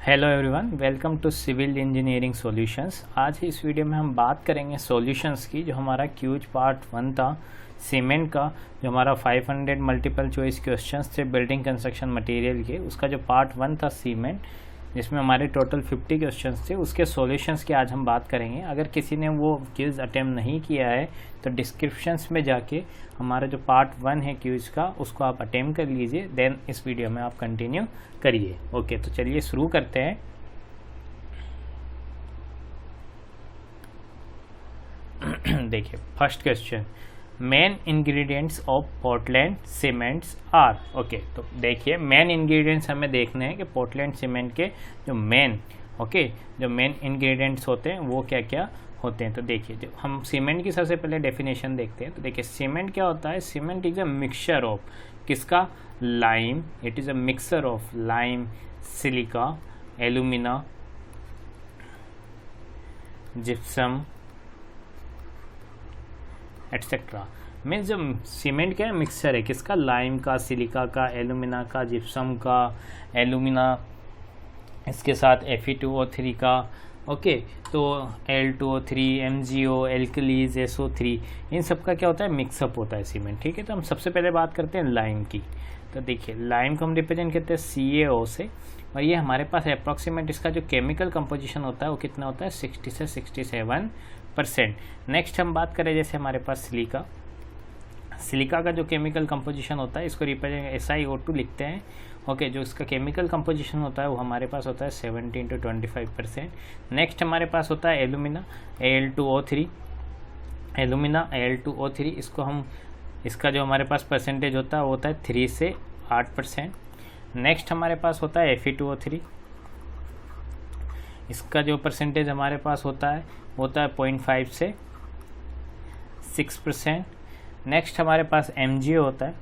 Hello everyone, welcome to civil engineering solutions. आज इस video में हम बात करेंगे सॉल्यूशंस की। जो हमारा क्यूज पार्ट 1 था सीमेंट का, जो हमारा 500 मल्टीपल चॉइस क्वेश्चंस थे बिल्डिंग कंस्ट्रक्शन मटेरियल के, उसका जो पार्ट 1 था सीमेंट, जिसमें हमारे टोटल 50 क्वेश्चंस थे, उसके सॉल्यूशंस की आज हम बात करेंगे। अगर किसी ने वो क्यूज अटेम्प्ट नहीं किया है तो डिस्क्रिप्शंस में जाके हमारा जो पार्ट 1 है क्यूज का, उसको आप अटेम्प्ट कर लीजिए, देन इस वीडियो में आप कंटिन्यू करिए। ओके, तो चलिए शुरू करते हैं। देखिए first question, main ingredients of Portland cements are. Okay, तो देखिए मेन इंग्रेडिएंट्स हमें देखने हैं कि पोर्टलैंड सीमेंट के जो मेन जो मेन इंग्रेडिएंट्स होते हैं वो क्या क्या होते हैं। तो देखिए जो हम सीमेंट की सबसे पहले डेफिनेशन देखते हैं। तो देखिए सीमेंट क्या होता है। Cement is a mixture of किसका, lime. It is a mixture of lime, silica, alumina, gypsum etcetera. Means जो सीमेंट क्या है, मिक्सचर है किसका, लाइम का, सिलिका का, एल्यूमिना का, जिप्सम का, एल्यूमिना इसके साथ Fe2O3 का। ओके, तो Al2O3, MgO, एल्कलीज, SO3, इन सब का क्या होता है, मिक्सअप होता है सीमेंट। ठीक है, तो हम सबसे पहले बात करते हैं लाइम की। तो देखिए लाइम को हम रिप्रेजेंट करते हैं CaO से, और ये हमारे पास अप्रॉक्सीमेट इसका जो केमिकल कंपोजिशन होता है वो कितना होता है, 60 से 67%। नेक्स्ट हम बात करें जैसे हमारे पास सिलिका। सिलिका का जो केमिकल कंपोजिशन होता है, इसको रिप्रेजेंट SiO2 लिखते हैं। ओके, जो इसका केमिकल कंपोजिशन होता है वो हमारे पास होता है 17 to 25%। नेक्स्ट हमारे पास होता है एल्यूमिना, Al2O3। एल्यूमिना Al2O3, इसको हम इसका जो हमारे पास परसेंटेज होता है वो होता है 3 से 8%। नेक्स्ट हमारे पास होता है Fe2O3, इसका जो परसेंटेज हमारे पास होता है वो होता है 0.5 से 6%। नेक्स्ट हमारे पास MgO होता है,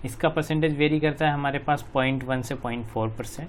इसका परसेंटेज वेरी करता है हमारे पास 0.1 से 0.4%।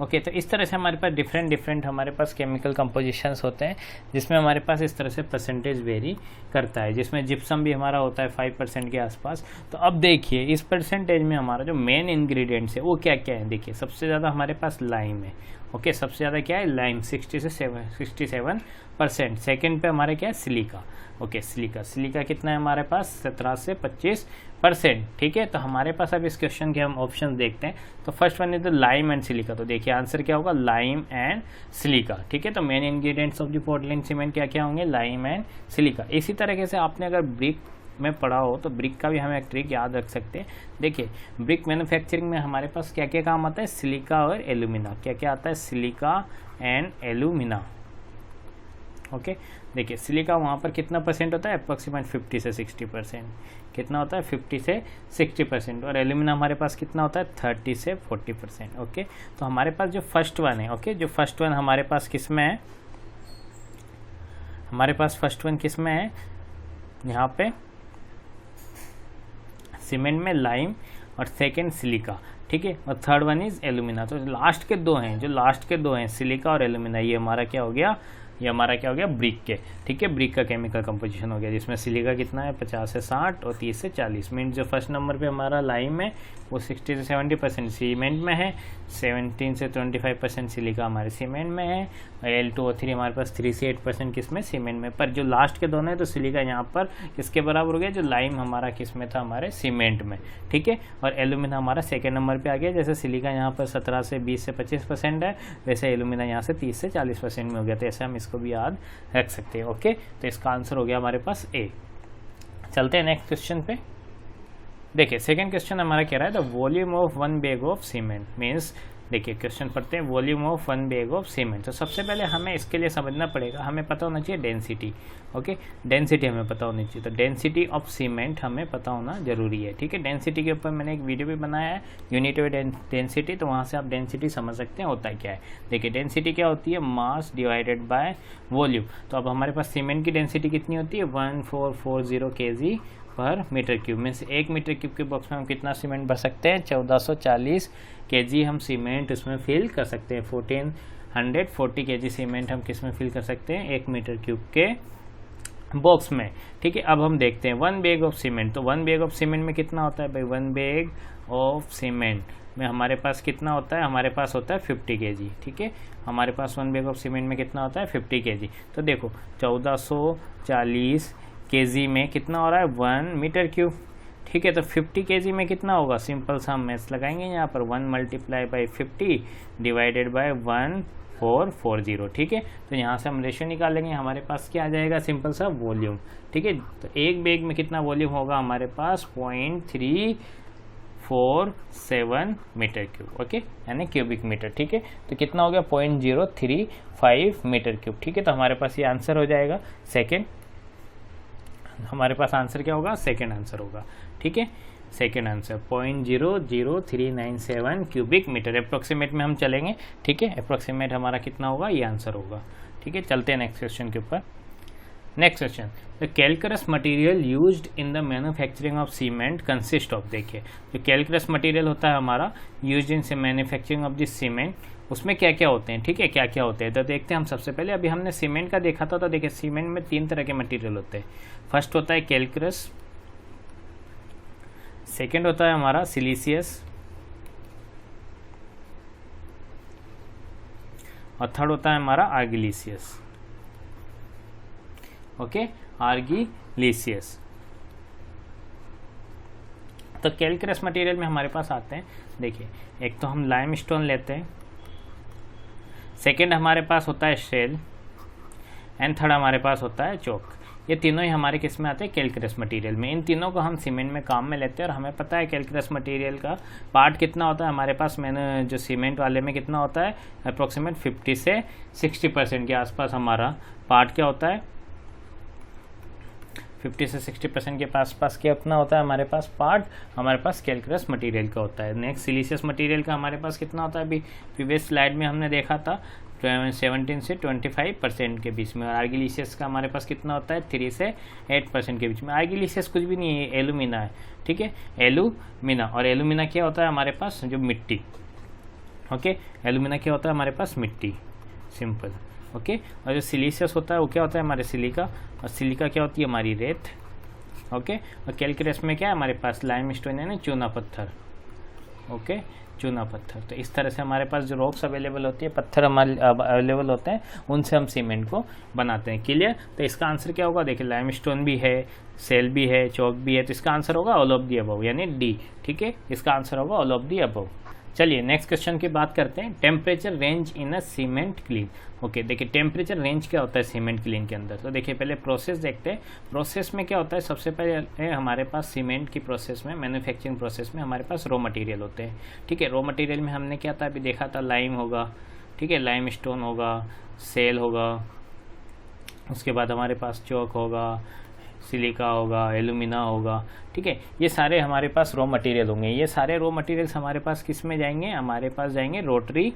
ओके, तो इस तरह से हमारे पास डिफरेंट हमारे पास केमिकल कंपोजिशंस होते हैं, जिसमें हमारे पास इस तरह से परसेंटेज वेरी करता है, जिसमें जिप्सम भी हमारा होता है 5% के आसपास। तो अब देखिए इस परसेंटेज में हमारा जो मेन इंग्रेडिएंट्स है वो क्या क्या है। देखिए सबसे ज़्यादा हमारे पास लाइम है। ओके, सबसे ज़्यादा क्या है, लाइम 60 से 67%। सेकेंड पे हमारे क्या है, सिलिका। ओके, सिलिका कितना है हमारे पास, 17 से 25%। ठीक है, तो हमारे पास अब इस क्वेश्चन के हम ऑप्शन देखते हैं। तो first one is the lime and silica. तो देखिए आंसर क्या होगा, लाइम एंड सिलिका। ठीक है, तो main ingredients of the Portland cement क्या क्या होंगे, लाइम एंड सिलिका। इसी तरीके से आपने अगर ब्रिक में पढ़ा हो तो ब्रिक का भी हम एक ट्रिक याद रख सकते हैं। देखिए ब्रिक मैन्युफैक्चरिंग में हमारे पास क्या क्या काम आता है, सिलिका और एल्यूमिना। क्या क्या आता है, सिलिका एंड एल्यूमिना। ओके, देखिए सिलिका वहाँ पर कितना परसेंट होता है, अप्रॉक्सीमेट 50 से 60%। कितना होता है, 50 से 60%। और एल्यूमिना हमारे पास कितना होता है, 30 से 40%। ओके, तो हमारे पास जो फर्स्ट वन है, ओके, जो फर्स्ट वन हमारे पास किस में है, हमारे पास फर्स्ट वन किस में है, यहाँ पे सीमेंट में लाइम और सेकेंड सिलिका। ठीक है, और थर्ड वन इज एल्यूमिना। तो लास्ट के दो हैं सिलिका और एल्यूमिना, ये हमारा क्या हो गया, ब्रिक के। ठीक है, ब्रिक का केमिकल कंपोजिशन हो गया, जिसमें सिलिका कितना है 50 से 60 और 30 से 40। मीन्स जो फर्स्ट नंबर पे हमारा लाइम है वो 60 से 70% सीमेंट में है, 17 से 25% सिलिका हमारे सीमेंट में है, और Al2O3 हमारे पास 3 से 8% किस में, सीमेंट में। पर जो लास्ट के दोनों है तो सिलिका यहाँ पर किसके बराबर हो गया, जो लाइम हमारा किस में था, हमारे सीमेंट में। ठीक है, और एल्यूमिना हमारा सेकेंड नंबर पर आ गया। जैसे सिलिका यहाँ पर 17 से 20 से 25% है, वैसे एल्यूमिना यहाँ से 30 से 40% में हो गया। तो ऐसे हम इसको भी याद रख सकते हैं। ओके, तो इसका आंसर हो गया हमारे पास ए। चलते हैं नेक्स्ट क्वेश्चन पे। देखिए सेकंड क्वेश्चन हमारा कह रहा है the volume of 1 bag of cement. Means देखिए क्वेश्चन पढ़ते हैं, volume of 1 bag of cement. तो सबसे पहले हमें इसके लिए समझना पड़ेगा, हमें पता होना चाहिए डेंसिटी। ओके, डेंसिटी हमें पता होनी चाहिए। तो डेंसिटी ऑफ सीमेंट हमें पता होना जरूरी है। ठीक है, डेंसिटी के ऊपर मैंने एक वीडियो भी बनाया है, यूनिट ऑफ डेंसिटी, तो वहाँ से आप डेंसिटी समझ सकते हैं होता क्या है। देखिए डेंसिटी क्या होती है, मास डिवाइडेड बाय वॉल्यूम। तो अब हमारे पास सीमेंट की डेंसिटी कितनी होती है, 1440 kg पर meter cube. Means 1 meter cube के बॉक्स में हम कितना सीमेंट भर सकते हैं, 1440 kg हम सीमेंट इसमें फिल कर सकते हैं। 1440 kg सीमेंट हम किस में फिल कर सकते हैं, 1 मीटर क्यूब के बॉक्स में। ठीक है, अब हम देखते हैं 1 बैग ऑफ सीमेंट। तो 1 बैग ऑफ सीमेंट में कितना होता है भाई, 1 बैग ऑफ सीमेंट में हमारे पास कितना होता है, हमारे पास होता है 50 kg, ठीक है। हमारे पास 1 बैग ऑफ सीमेंट में कितना होता है 50 kg। तो देखो 1440 kg में कितना हो रहा है 1 मीटर क्यूब, ठीक है। तो 50 kg में कितना होगा, सिंपल सा हम मैथ्स लगाएंगे यहाँ पर 1 मल्टीप्लाई बाई 50 डिवाइडेड बाय 1440, ठीक है। तो यहाँ से हम रेशियो निकालेंगे, हमारे पास क्या आ जाएगा, सिंपल सा वॉल्यूम, ठीक है। तो एक बैग में कितना वॉल्यूम होगा हमारे पास 0.347 मीटर क्यूब, ओके, यानी क्यूबिक मीटर, ठीक है। तो कितना हो गया 0.035 मीटर क्यूब, ठीक है। तो हमारे पास ये आंसर हो जाएगा सेकेंड, हमारे पास आंसर क्या होगा, सेकेंड आंसर होगा, ठीक है। Second answer 0.00397 cubic meter, approximate में हम चलेंगे, ठीक है। अप्रोक्सीमेट हमारा कितना होगा, ये आंसर होगा, ठीक है। चलते हैं नेक्स्ट क्वेश्चन के ऊपर। Next question, the calculus material used in the manufacturing of cement consist of, देखिए जो कैलकुलस मटेरियल होता है हमारा used in manufacturing of this cement, उसमें क्या क्या होते हैं, ठीक है, क्या क्या होते हैं। तो देखते हैं हम सबसे पहले, अभी हमने सीमेंट का देखा था, तो देखिए सीमेंट में 3 तरह के मटेरियल होते हैं। फर्स्ट होता है कैलकुलस, सेकेंड होता है हमारा सिलिसियस, और थर्ड होता है हमारा आर्गिलिसियस, ओके, आर्गिलिसियस। तो कैलकुलस मटेरियल में हमारे पास आते हैं, देखिए एक तो हम लाइमस्टोन लेते हैं, सेकेंड हमारे पास होता है शेल, एंड थर्ड हमारे पास होता है चौक। ये तीनों ही हमारे किस में आते हैं, कैलकुलस मटेरियल में। इन तीनों को हम सीमेंट में काम में लेते हैं, और हमें पता है कैलकुलस मटेरियल का पार्ट कितना होता है हमारे पास, मैंने जो सीमेंट वाले में कितना होता है, अप्रोक्सीमेट 50 से 60% के आसपास हमारा पार्ट क्या होता है, 50 से 60% के पास क्या अपना होता है हमारे पास पार्ट, हमारे पास कैलकुलस मटेरियल का होता है। नेक्स्ट सिलिसियस मटेरियल का हमारे पास कितना होता है, अभी प्रीवियस स्लाइड में हमने देखा था 17 से 25% के बीच में। और आर्गिलिसियस का हमारे पास कितना होता है 3 से 8% के बीच में। आर्गिलिसियस कुछ भी नहीं है, एलुमिना है, ठीक है, एलुमिना। और एलुमिना क्या होता है हमारे पास, जो मिट्टी, ओके, एलुमिना क्या होता है हमारे पास, मिट्टी, सिंपल, ओके। और जो सिलिसियस होता है वो क्या होता है हमारे सिलिका, और सिलिका क्या होती है हमारी रेत, ओके। और कैलकुलस में क्या है हमारे पास लाइमस्टोन है ना, चूना पत्थर, ओके, चूना पत्थर। तो इस तरह से हमारे पास जो रॉक्स अवेलेबल होती है, पत्थर हमारे अवेलेबल होते हैं, उनसे हम सीमेंट को बनाते हैं, क्लियर। तो इसका आंसर क्या होगा, देखिए लाइमस्टोन भी है, सेल भी है, चौक भी है, तो इसका आंसर होगा ऑल ऑफ दी अबव, यानी डी, ठीक है, इसका आंसर होगा ऑल ऑफ दी अबव। चलिए नेक्स्ट क्वेश्चन की बात करते हैं, टेम्परेचर रेंज इन अ सीमेंट क्लीन, ओके। देखिए टेम्परेचर रेंज क्या होता है सीमेंट क्लीन के अंदर, तो देखिए पहले प्रोसेस देखते हैं। प्रोसेस में क्या होता है, सबसे पहले हमारे पास सीमेंट की प्रोसेस में, मैन्युफैक्चरिंग प्रोसेस में हमारे पास रॉ मटेरियल होते हैं, ठीक है। रॉ मटेरियल में हमने क्या था अभी देखा था, लाइम होगा, ठीक है, लाइम स्टोन होगा, सेल होगा, उसके बाद हमारे पास चौक होगा, सिलिका होगा, एलुमिना होगा, ठीक है। ये सारे हमारे पास रॉ मटेरियल होंगे। ये सारे रॉ मटेरियल्स हमारे पास किस में जाएंगे, हमारे पास जाएंगे रोटरी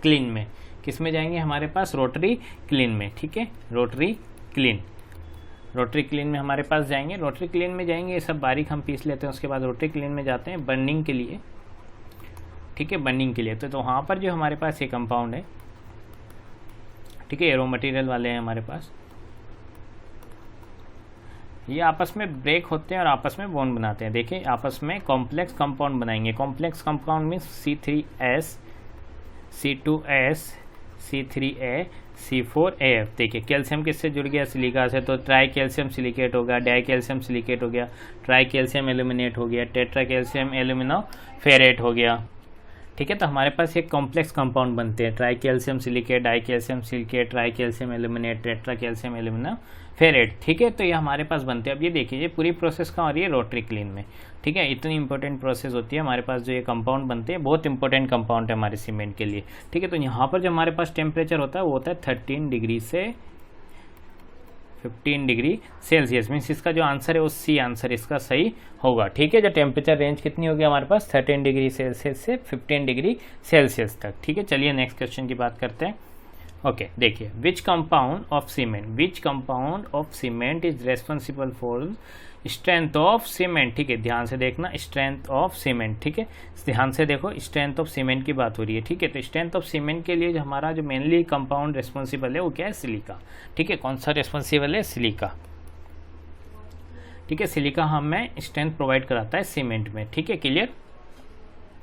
क्लीन में। किस में जाएंगे हमारे पास, रोटरी क्लीन में, ठीक है, रोटरी क्लीन, रोटरी क्लीन में हमारे पास जाएंगे। रोटरी क्लीन में जाएंगे, ये सब बारीक हम पीस लेते हैं, उसके बाद रोटरी क्लीन में जाते हैं बर्निंग के लिए, ठीक है, बर्निंग के लिए। तो वहाँ पर जो हमारे पास ये कंपाउंड है, ठीक है, रॉ मटेरियल वाले हैं हमारे पास, ये आपस में ब्रेक होते हैं और आपस में बॉन्ड बनाते हैं। देखिए आपस में कॉम्प्लेक्स कंपाउंड बनाएंगे। Complex compound means C3S, C2S, C3A, C4AF। देखिए कैल्शियम किससे जुड़ गया, सिलिका से, तो ट्राई कैल्शियम सिलिकेट हो गया, डाई कैल्शियम सिलिकेट हो गया, ट्राई कैल्शियम एल्यूमिनेट हो गया, टेट्रा कैल्शियम एल्यूमिनो फेरेट हो गया, ठीक है। तो हमारे पास एक कॉम्प्लेक्स कंपाउंड बनते हैं, tri calcium silicate, di calcium silicate, tri calcium aluminate, tetra calcium alumino ferrite, ठीक है। तो ये हमारे पास बनते हैं। अब ये देखिए ये पूरी प्रोसेस कहाँ हो रही है, रोटरी क्लीन में, ठीक है। इतनी इंपॉर्टेंट प्रोसेस होती है हमारे पास, जो ये कंपाउंड बनते हैं बहुत इंपॉर्टेंट कंपाउंड है हमारे सीमेंट के लिए, ठीक है। तो यहाँ पर जो हमारे पास टेम्परेचर होता है वो होता है 13 डिग्री से 15 डिग्री सेल्सियस। मीन्स इसका जो आंसर है वो सी आंसर इसका सही होगा, ठीक है। जो टेम्परेचर रेंज कितनी होगी हमारे पास 13 डिग्री सेल्सियस से 15 डिग्री सेल्सियस तक, ठीक है। चलिए नेक्स्ट क्वेश्चन की बात करते हैं। ओके देखिए, which compound of cement is responsible for strength of cement, ठीक है। ध्यान से देखना, स्ट्रेंथ ऑफ सीमेंट, ठीक है, ध्यान से देखो, स्ट्रेंथ ऑफ सीमेंट की बात हो रही है, ठीक है। तो स्ट्रेंथ ऑफ सीमेंट के लिए जो हमारा जो मेनली कंपाउंड रेस्पॉन्सिबल है वो क्या है, सिलिका, ठीक है। कौन सा रेस्पॉन्सिबल है, सिलिका, ठीक है। सिलिका हमें स्ट्रेंथ प्रोवाइड कराता है सीमेंट में, ठीक है, क्लियर।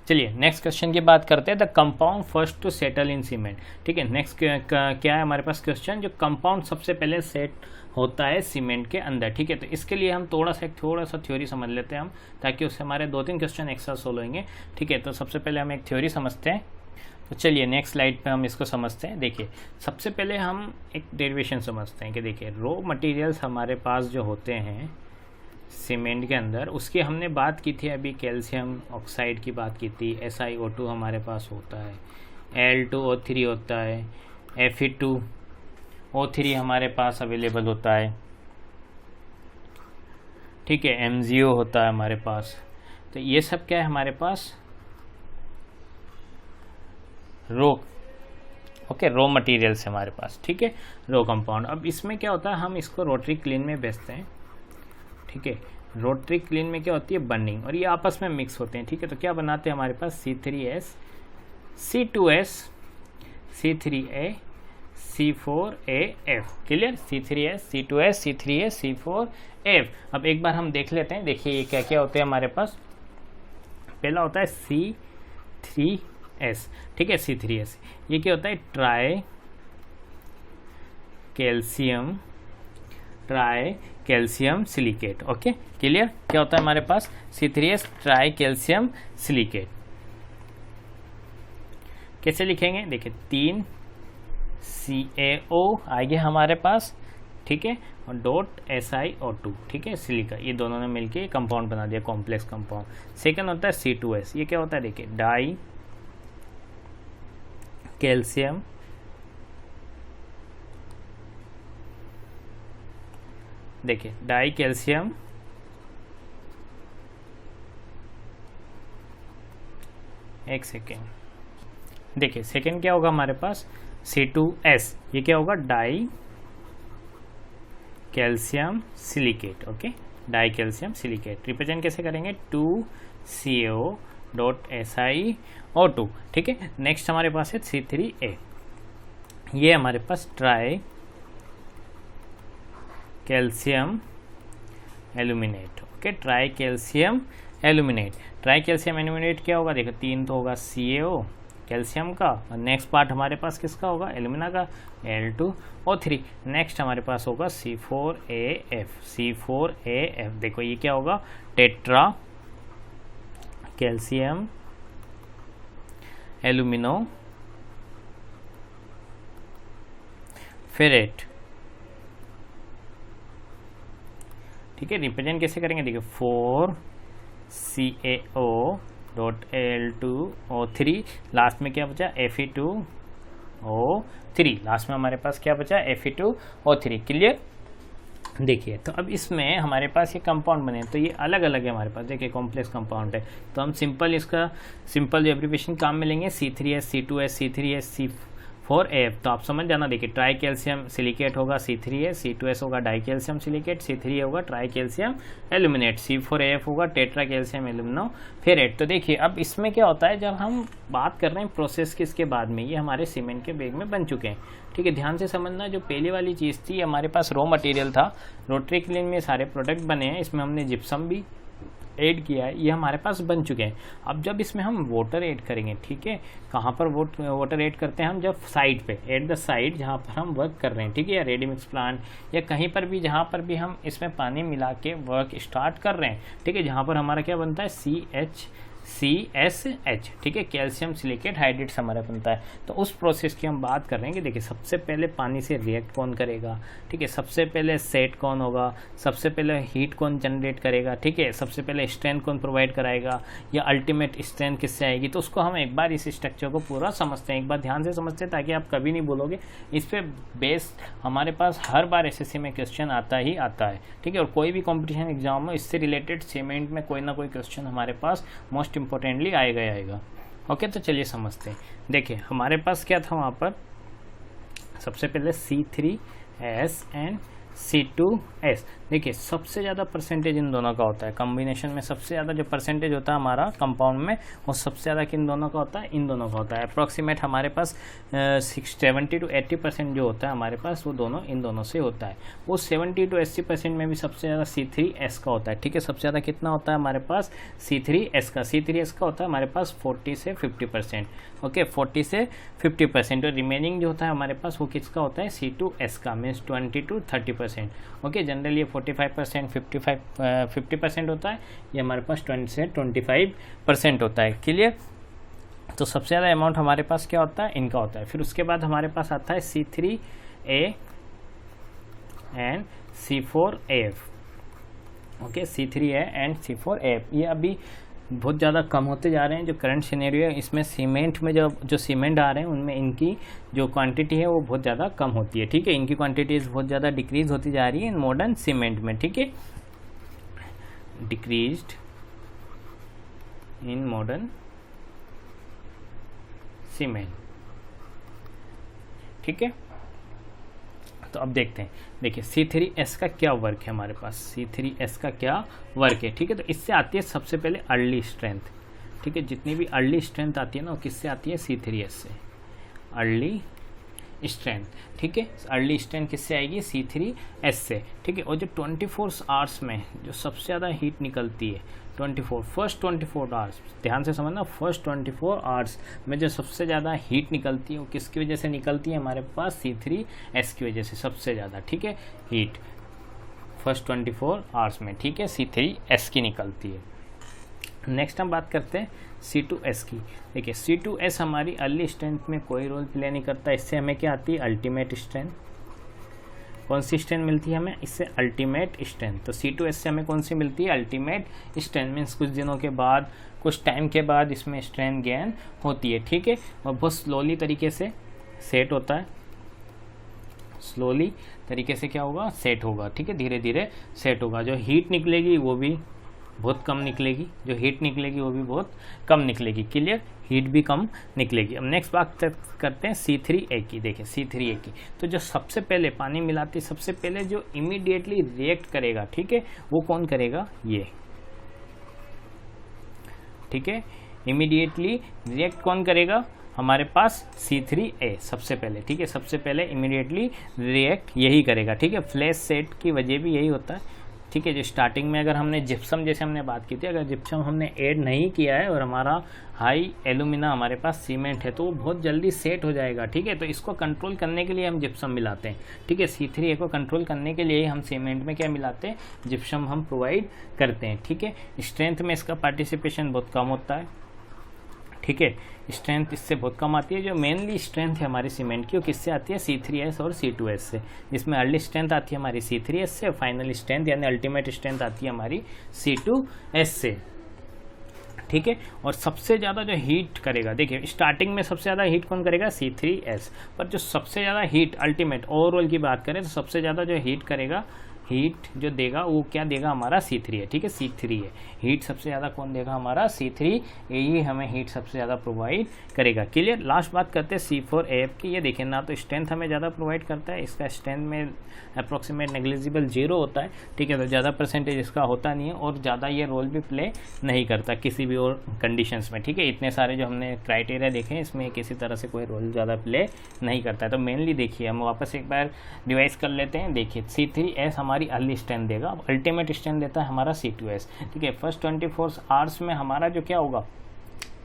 चलिए नेक्स्ट क्वेश्चन की बात करते हैं, the compound first to settle in cement. ठीक है, नेक्स्ट क्या है हमारे पास क्वेश्चन, जो कंपाउंड सबसे पहले सेट होता है सीमेंट के अंदर। ठीक है, तो इसके लिए हम थोड़ा सा थ्योरी समझ लेते हैं हम, ताकि उससे हमारे 2-3 क्वेश्चन एक्स्ट्रा सोल्व होंगे। ठीक है, तो सबसे पहले हम एक थ्योरी समझते हैं। तो चलिए नेक्स्ट स्लाइड पे हम इसको समझते हैं। देखिए सबसे पहले हम एक डेरिवेशन समझते हैं कि देखिए रॉ मटेरियल्स हमारे पास जो होते हैं सीमेंट के अंदर, उसकी हमने बात की थी अभी, कैल्शियम ऑक्साइड की बात की थी। SiO2 हमारे पास होता है, Al2O3 होता है, Fe2O3 हमारे पास अवेलेबल होता है। ठीक है, MgO होता है हमारे पास। तो ये सब क्या है हमारे पास, रॉ मटेरियल्स हमारे पास। ठीक है, रॉ कंपाउंड। अब इसमें क्या होता है, हम इसको रोटरी क्लीन में बेचते हैं। ठीक है, रोटरी क्लीन में क्या होती है, बर्निंग, और ये आपस में मिक्स होते हैं। ठीक है, तो क्या बनाते हैं हमारे पास C3S C2S C3A C4AF। Clear, C3S C2S C3A C4AF। अब एक बार हम देख लेते हैं। देखिए ये क्या क्या होते हैं हमारे पास। पहला होता है C3S। ठीक है, C3S ये क्या होता है, try calcium silicate. Okay clear, क्या होता है हमारे पास, C3S ट्राई कैल्शियम सिलिकेट। कैसे लिखेंगे, देखिए 3 CaO आएंगे हमारे पास। ठीक है, और .SiO2। ठीक है, सिलिका, ये दोनों ने मिलके कंपाउंड बना दिया, कॉम्प्लेक्स कंपाउंड। सेकंड होता है C2S, ये क्या होता है, देखिए डाई कैल्शियम देखिए डाई कैल्शियम एक सेकेंड, देखिए सेकेंड क्या होगा हमारे पास, C2S, ये क्या होगा, die calcium silicate. Okay, die calcium silicate represent कैसे करेंगे, 2CO.SiO2। ठीक है, नेक्स्ट हमारे पास है C3A, ये हमारे पास try calcium aluminate. Okay, try calcium aluminate. Try calcium aluminate क्या होगा, देखो 3 तो होगा CaO कैल्शियम का, और नेक्स्ट पार्ट हमारे पास किसका होगा, एल्यूमिना का, Al2O3। नेक्स्ट हमारे पास होगा C4AF। देखो ये क्या होगा, टेट्रा कैल्शियम एल्यूमिनो फेरेट। ठीक है, रिप्रेजेंट कैसे करेंगे, देखिए 4CaO.Al2O3, लास्ट में क्या बचा, Fe2O3, लास्ट में हमारे पास क्या बचा, Fe2O3। क्लियर, देखिए तो अब इसमें हमारे पास ये कंपाउंड बने, तो ये अलग अलग है हमारे पास। देखिए कॉम्प्लेक्स कंपाउंड है, तो हम इसका सिंपल एब्रिविएशन काम में लेंगे, C3S C2S C3S C4AF। तो आप समझ जाना, देखिए ट्राई कैल्शियम सिलिकेट होगा C3A, C2S होगा डाई कैल्शियम सिलिकेट, C3A होगा ट्राई कैल्शियम एल्यूमिनेट, C4AF होगा टेट्रा कैल्शियम एल्यूमिनो फेरेट। तो देखिए अब इसमें क्या होता है, जब हम बात कर रहे हैं प्रोसेस के, इसके बाद में ये हमारे सीमेंट के बैग में बन चुके हैं। ठीक है, ध्यान से समझना, जो पहले वाली चीज़ थी हमारे पास रॉ मटेरियल था, रोटरी क्लीन में सारे प्रोडक्ट बने हैं, इसमें हमने जिप्सम भी ऐड किया है, ये हमारे पास बन चुके हैं। अब जब इसमें हम वाटर ऐड करेंगे, ठीक है, कहाँ पर वाटर ऐड करते हैं हम, जब साइड पे, एट द साइड जहाँ पर हम वर्क कर रहे हैं, ठीक है, या रेडी मिक्स प्लांट या कहीं पर भी जहाँ पर भी हम इसमें पानी मिला के वर्क स्टार्ट कर रहे हैं, ठीक है, जहाँ पर हमारा क्या बनता है, CSH, ठीक है, कैल्शियम सिलिकेट हाइड्रेट्स हमारा बनता है। तो उस प्रोसेस की हम बात कर रहे हैं कि देखिए सबसे पहले पानी से रिएक्ट कौन करेगा, ठीक है, सबसे पहले सेट कौन होगा, सबसे पहले हीट कौन जनरेट करेगा, ठीक है, सबसे पहले स्ट्रेंथ कौन प्रोवाइड कराएगा, या अल्टीमेट स्ट्रेंथ किससे आएगी। तो उसको हम एक बार इस स्ट्रक्चर को पूरा समझते हैं, एक बार ध्यान से समझते हैं, ताकि आप कभी नहीं भूलोगे। इस पर बेस्ड हमारे पास हर बार SSC में क्वेश्चन आता ही आता है, ठीक है, और कोई भी कॉम्पिटिशन एग्जाम में इससे रिलेटेड सीमेंट में कोई ना कोई क्वेश्चन हमारे पास मोस्ट इंपॉर्टेंटली आएगा। ओके, तो चलिए समझते हैं। देखिए हमारे पास क्या था वहाँ पर, सबसे पहले C3S एंड C2S। देखिए सबसे ज़्यादा परसेंटेज इन दोनों का होता है, कॉम्बिनेशन में सबसे ज़्यादा जो परसेंटेज होता है हमारा कंपाउंड में, वो सबसे ज़्यादा किन दोनों का होता है, इन दोनों का होता है। अप्रॉक्सीमेट हमारे पास 70 to 80% जो होता है हमारे पास, वो दोनों इन दोनों से होता है। वो 70 to 80% में भी सबसे ज़्यादा C3S का होता है, ठीक है। सबसे ज़्यादा कितना होता है हमारे पास, C3S का होता है हमारे पास 40 से 50%, ओके, 40 से 50%। और रिमेनिंग जो होता है हमारे पास वो किसका होता है, C2S का, मीन्स 20 to 30%, ओके। जनरली ये 45%, 50% होता है, ये हमारे पास 20 से 25% होता है, क्लियर। तो सबसे ज़्यादा अमाउंट हमारे पास क्या होता है, इनका होता है। फिर उसके बाद हमारे पास आता है C3A and C4AF, okay, C3A and C4AF। ये अभी बहुत ज़्यादा कम होते जा रहे हैं। जो करंट सिनेरियो है इसमें सीमेंट में जो सीमेंट आ रहे हैं उनमें इनकी जो क्वांटिटी है वो बहुत ज़्यादा कम होती है, ठीक है। इनकी क्वांटिटीज़ बहुत ज़्यादा डिक्रीज होती जा रही है इन मॉडर्न सीमेंट में, ठीक है, डिक्रीज्ड इन मॉडर्न सीमेंट, ठीक है। तो अब देखते हैं, देखिए C3S का क्या वर्क है हमारे पास, C3S का क्या वर्क है, ठीक है। तो इससे आती है सबसे पहले अर्ली स्ट्रेंथ, ठीक है। जितनी भी अर्ली स्ट्रेंथ आती है ना वो किससे आती है, C3S से, अर्ली स्ट्रेंथ, ठीक है। अर्ली स्ट्रेंथ किससे आएगी, C3S से, ठीक है। और जो 24 आवर्स में जो सबसे ज़्यादा हीट निकलती है, फर्स्ट 24 आवर्स, ध्यान से समझना, फर्स्ट 24 आवर्स में जो सबसे ज़्यादा हीट निकलती है वो किसकी वजह से निकलती है, हमारे पास C3S की वजह से सबसे ज़्यादा, ठीक है। हीट फर्स्ट 24 आवर्स में, ठीक है, C3S की निकलती है। नेक्स्ट हम बात करते हैं C2S की। देखिए C2S हमारी अर्ली स्ट्रेंथ में कोई रोल प्ले नहीं करता। इससे हमें क्या आती है, अल्टीमेट स्ट्रेंथ। कौन सी स्ट्रेंथ मिलती है हमें, इससे अल्टीमेट स्ट्रेंथ। तो C2S से हमें कौन सी मिलती है, अल्टीमेट स्ट्रेंथ। मीन्स कुछ दिनों के बाद, कुछ टाइम के बाद इसमें स्ट्रेंथ गेन होती है, ठीक है। और बहुत स्लोली तरीके से सेट होता है, स्लोली तरीके से क्या होगा, सेट होगा, ठीक है, धीरे धीरे सेट होगा। जो हीट निकलेगी वो भी बहुत कम निकलेगी, जो हीट निकलेगी वो भी बहुत कम निकलेगी, क्लियर, हीट भी कम निकलेगी। अब नेक्स्ट बात करते हैं C3A की। देखिए C3A की, तो जो सबसे पहले पानी मिलाती, सबसे पहले जो इमीडिएटली रिएक्ट करेगा, ठीक है, वो कौन करेगा, ये, ठीक है, इमीडिएटली रिएक्ट कौन करेगा, हमारे पास C3A सबसे पहले, ठीक है, सबसे पहले इमीडिएटली रिएक्ट यही करेगा, ठीक है। फ्लैश सेट की वजह भी यही होता है, ठीक है। जो स्टार्टिंग में अगर हमने जिप्सम, जैसे हमने बात की थी, अगर जिप्सम हमने ऐड नहीं किया है और हमारा हाई एल्यूमिना हमारे पास सीमेंट है तो वो बहुत जल्दी सेट हो जाएगा, ठीक है। तो इसको कंट्रोल करने के लिए हम जिप्सम मिलाते हैं, ठीक है। C3A को कंट्रोल करने के लिए हम सीमेंट में क्या मिलाते हैं, जिप्सम हम प्रोवाइड करते हैं, ठीक है। स्ट्रेंथ में इसका पार्टिसिपेशन बहुत कम होता है, ठीक है, स्ट्रेंथ इससे बहुत कम आती है। जो मेनली स्ट्रेंथ है हमारी सीमेंट की वो किससे आती है, C3S और C2S से। जिसमें अर्ली स्ट्रेंथ आती है हमारी C3S से, फाइनल स्ट्रेंथ यानी अल्टीमेट स्ट्रेंथ आती है हमारी C2S से, ठीक है। और सबसे ज़्यादा जो हीट करेगा, देखिए स्टार्टिंग में सबसे ज़्यादा हीट कौन करेगा, C3S, पर जो सबसे ज़्यादा हीट अल्टीमेट ओवरऑल की बात करें तो सबसे ज़्यादा जो हीट करेगा, हीट जो देगा वो क्या देगा, हमारा C3A, ठीक है, C3A हीट सबसे ज़्यादा कौन देगा, हमारा C3A ही हमें हीट सबसे ज़्यादा प्रोवाइड करेगा, क्लियर। लास्ट बात करते हैं C4AF की। ये देखिए ना तो स्ट्रेंथ हमें ज़्यादा प्रोवाइड करता है, इसका स्ट्रेंथ में अप्रॉक्सीमेट नेग्लिजिबल 0 होता है, ठीक है। तो ज़्यादा परसेंटेज इसका होता नहीं है और ज़्यादा ये रोल भी प्ले नहीं करता किसी भी और कंडीशंस में, ठीक है। इतने सारे जो हमने क्राइटेरिया देखे हैं इसमें किसी तरह से कोई रोल ज़्यादा प्ले नहीं करता है। तो मेनली देखिए हम वापस एक बार रिवाइज कर लेते हैं। देखिए C3S हमारी अर्ली स्ट्रेंथ देगा, अल्टीमेट स्ट्रेंथ देता है हमारा C2S, ठीक है। फर्स्ट 24 आवर्स में हमारा जो क्या होगा,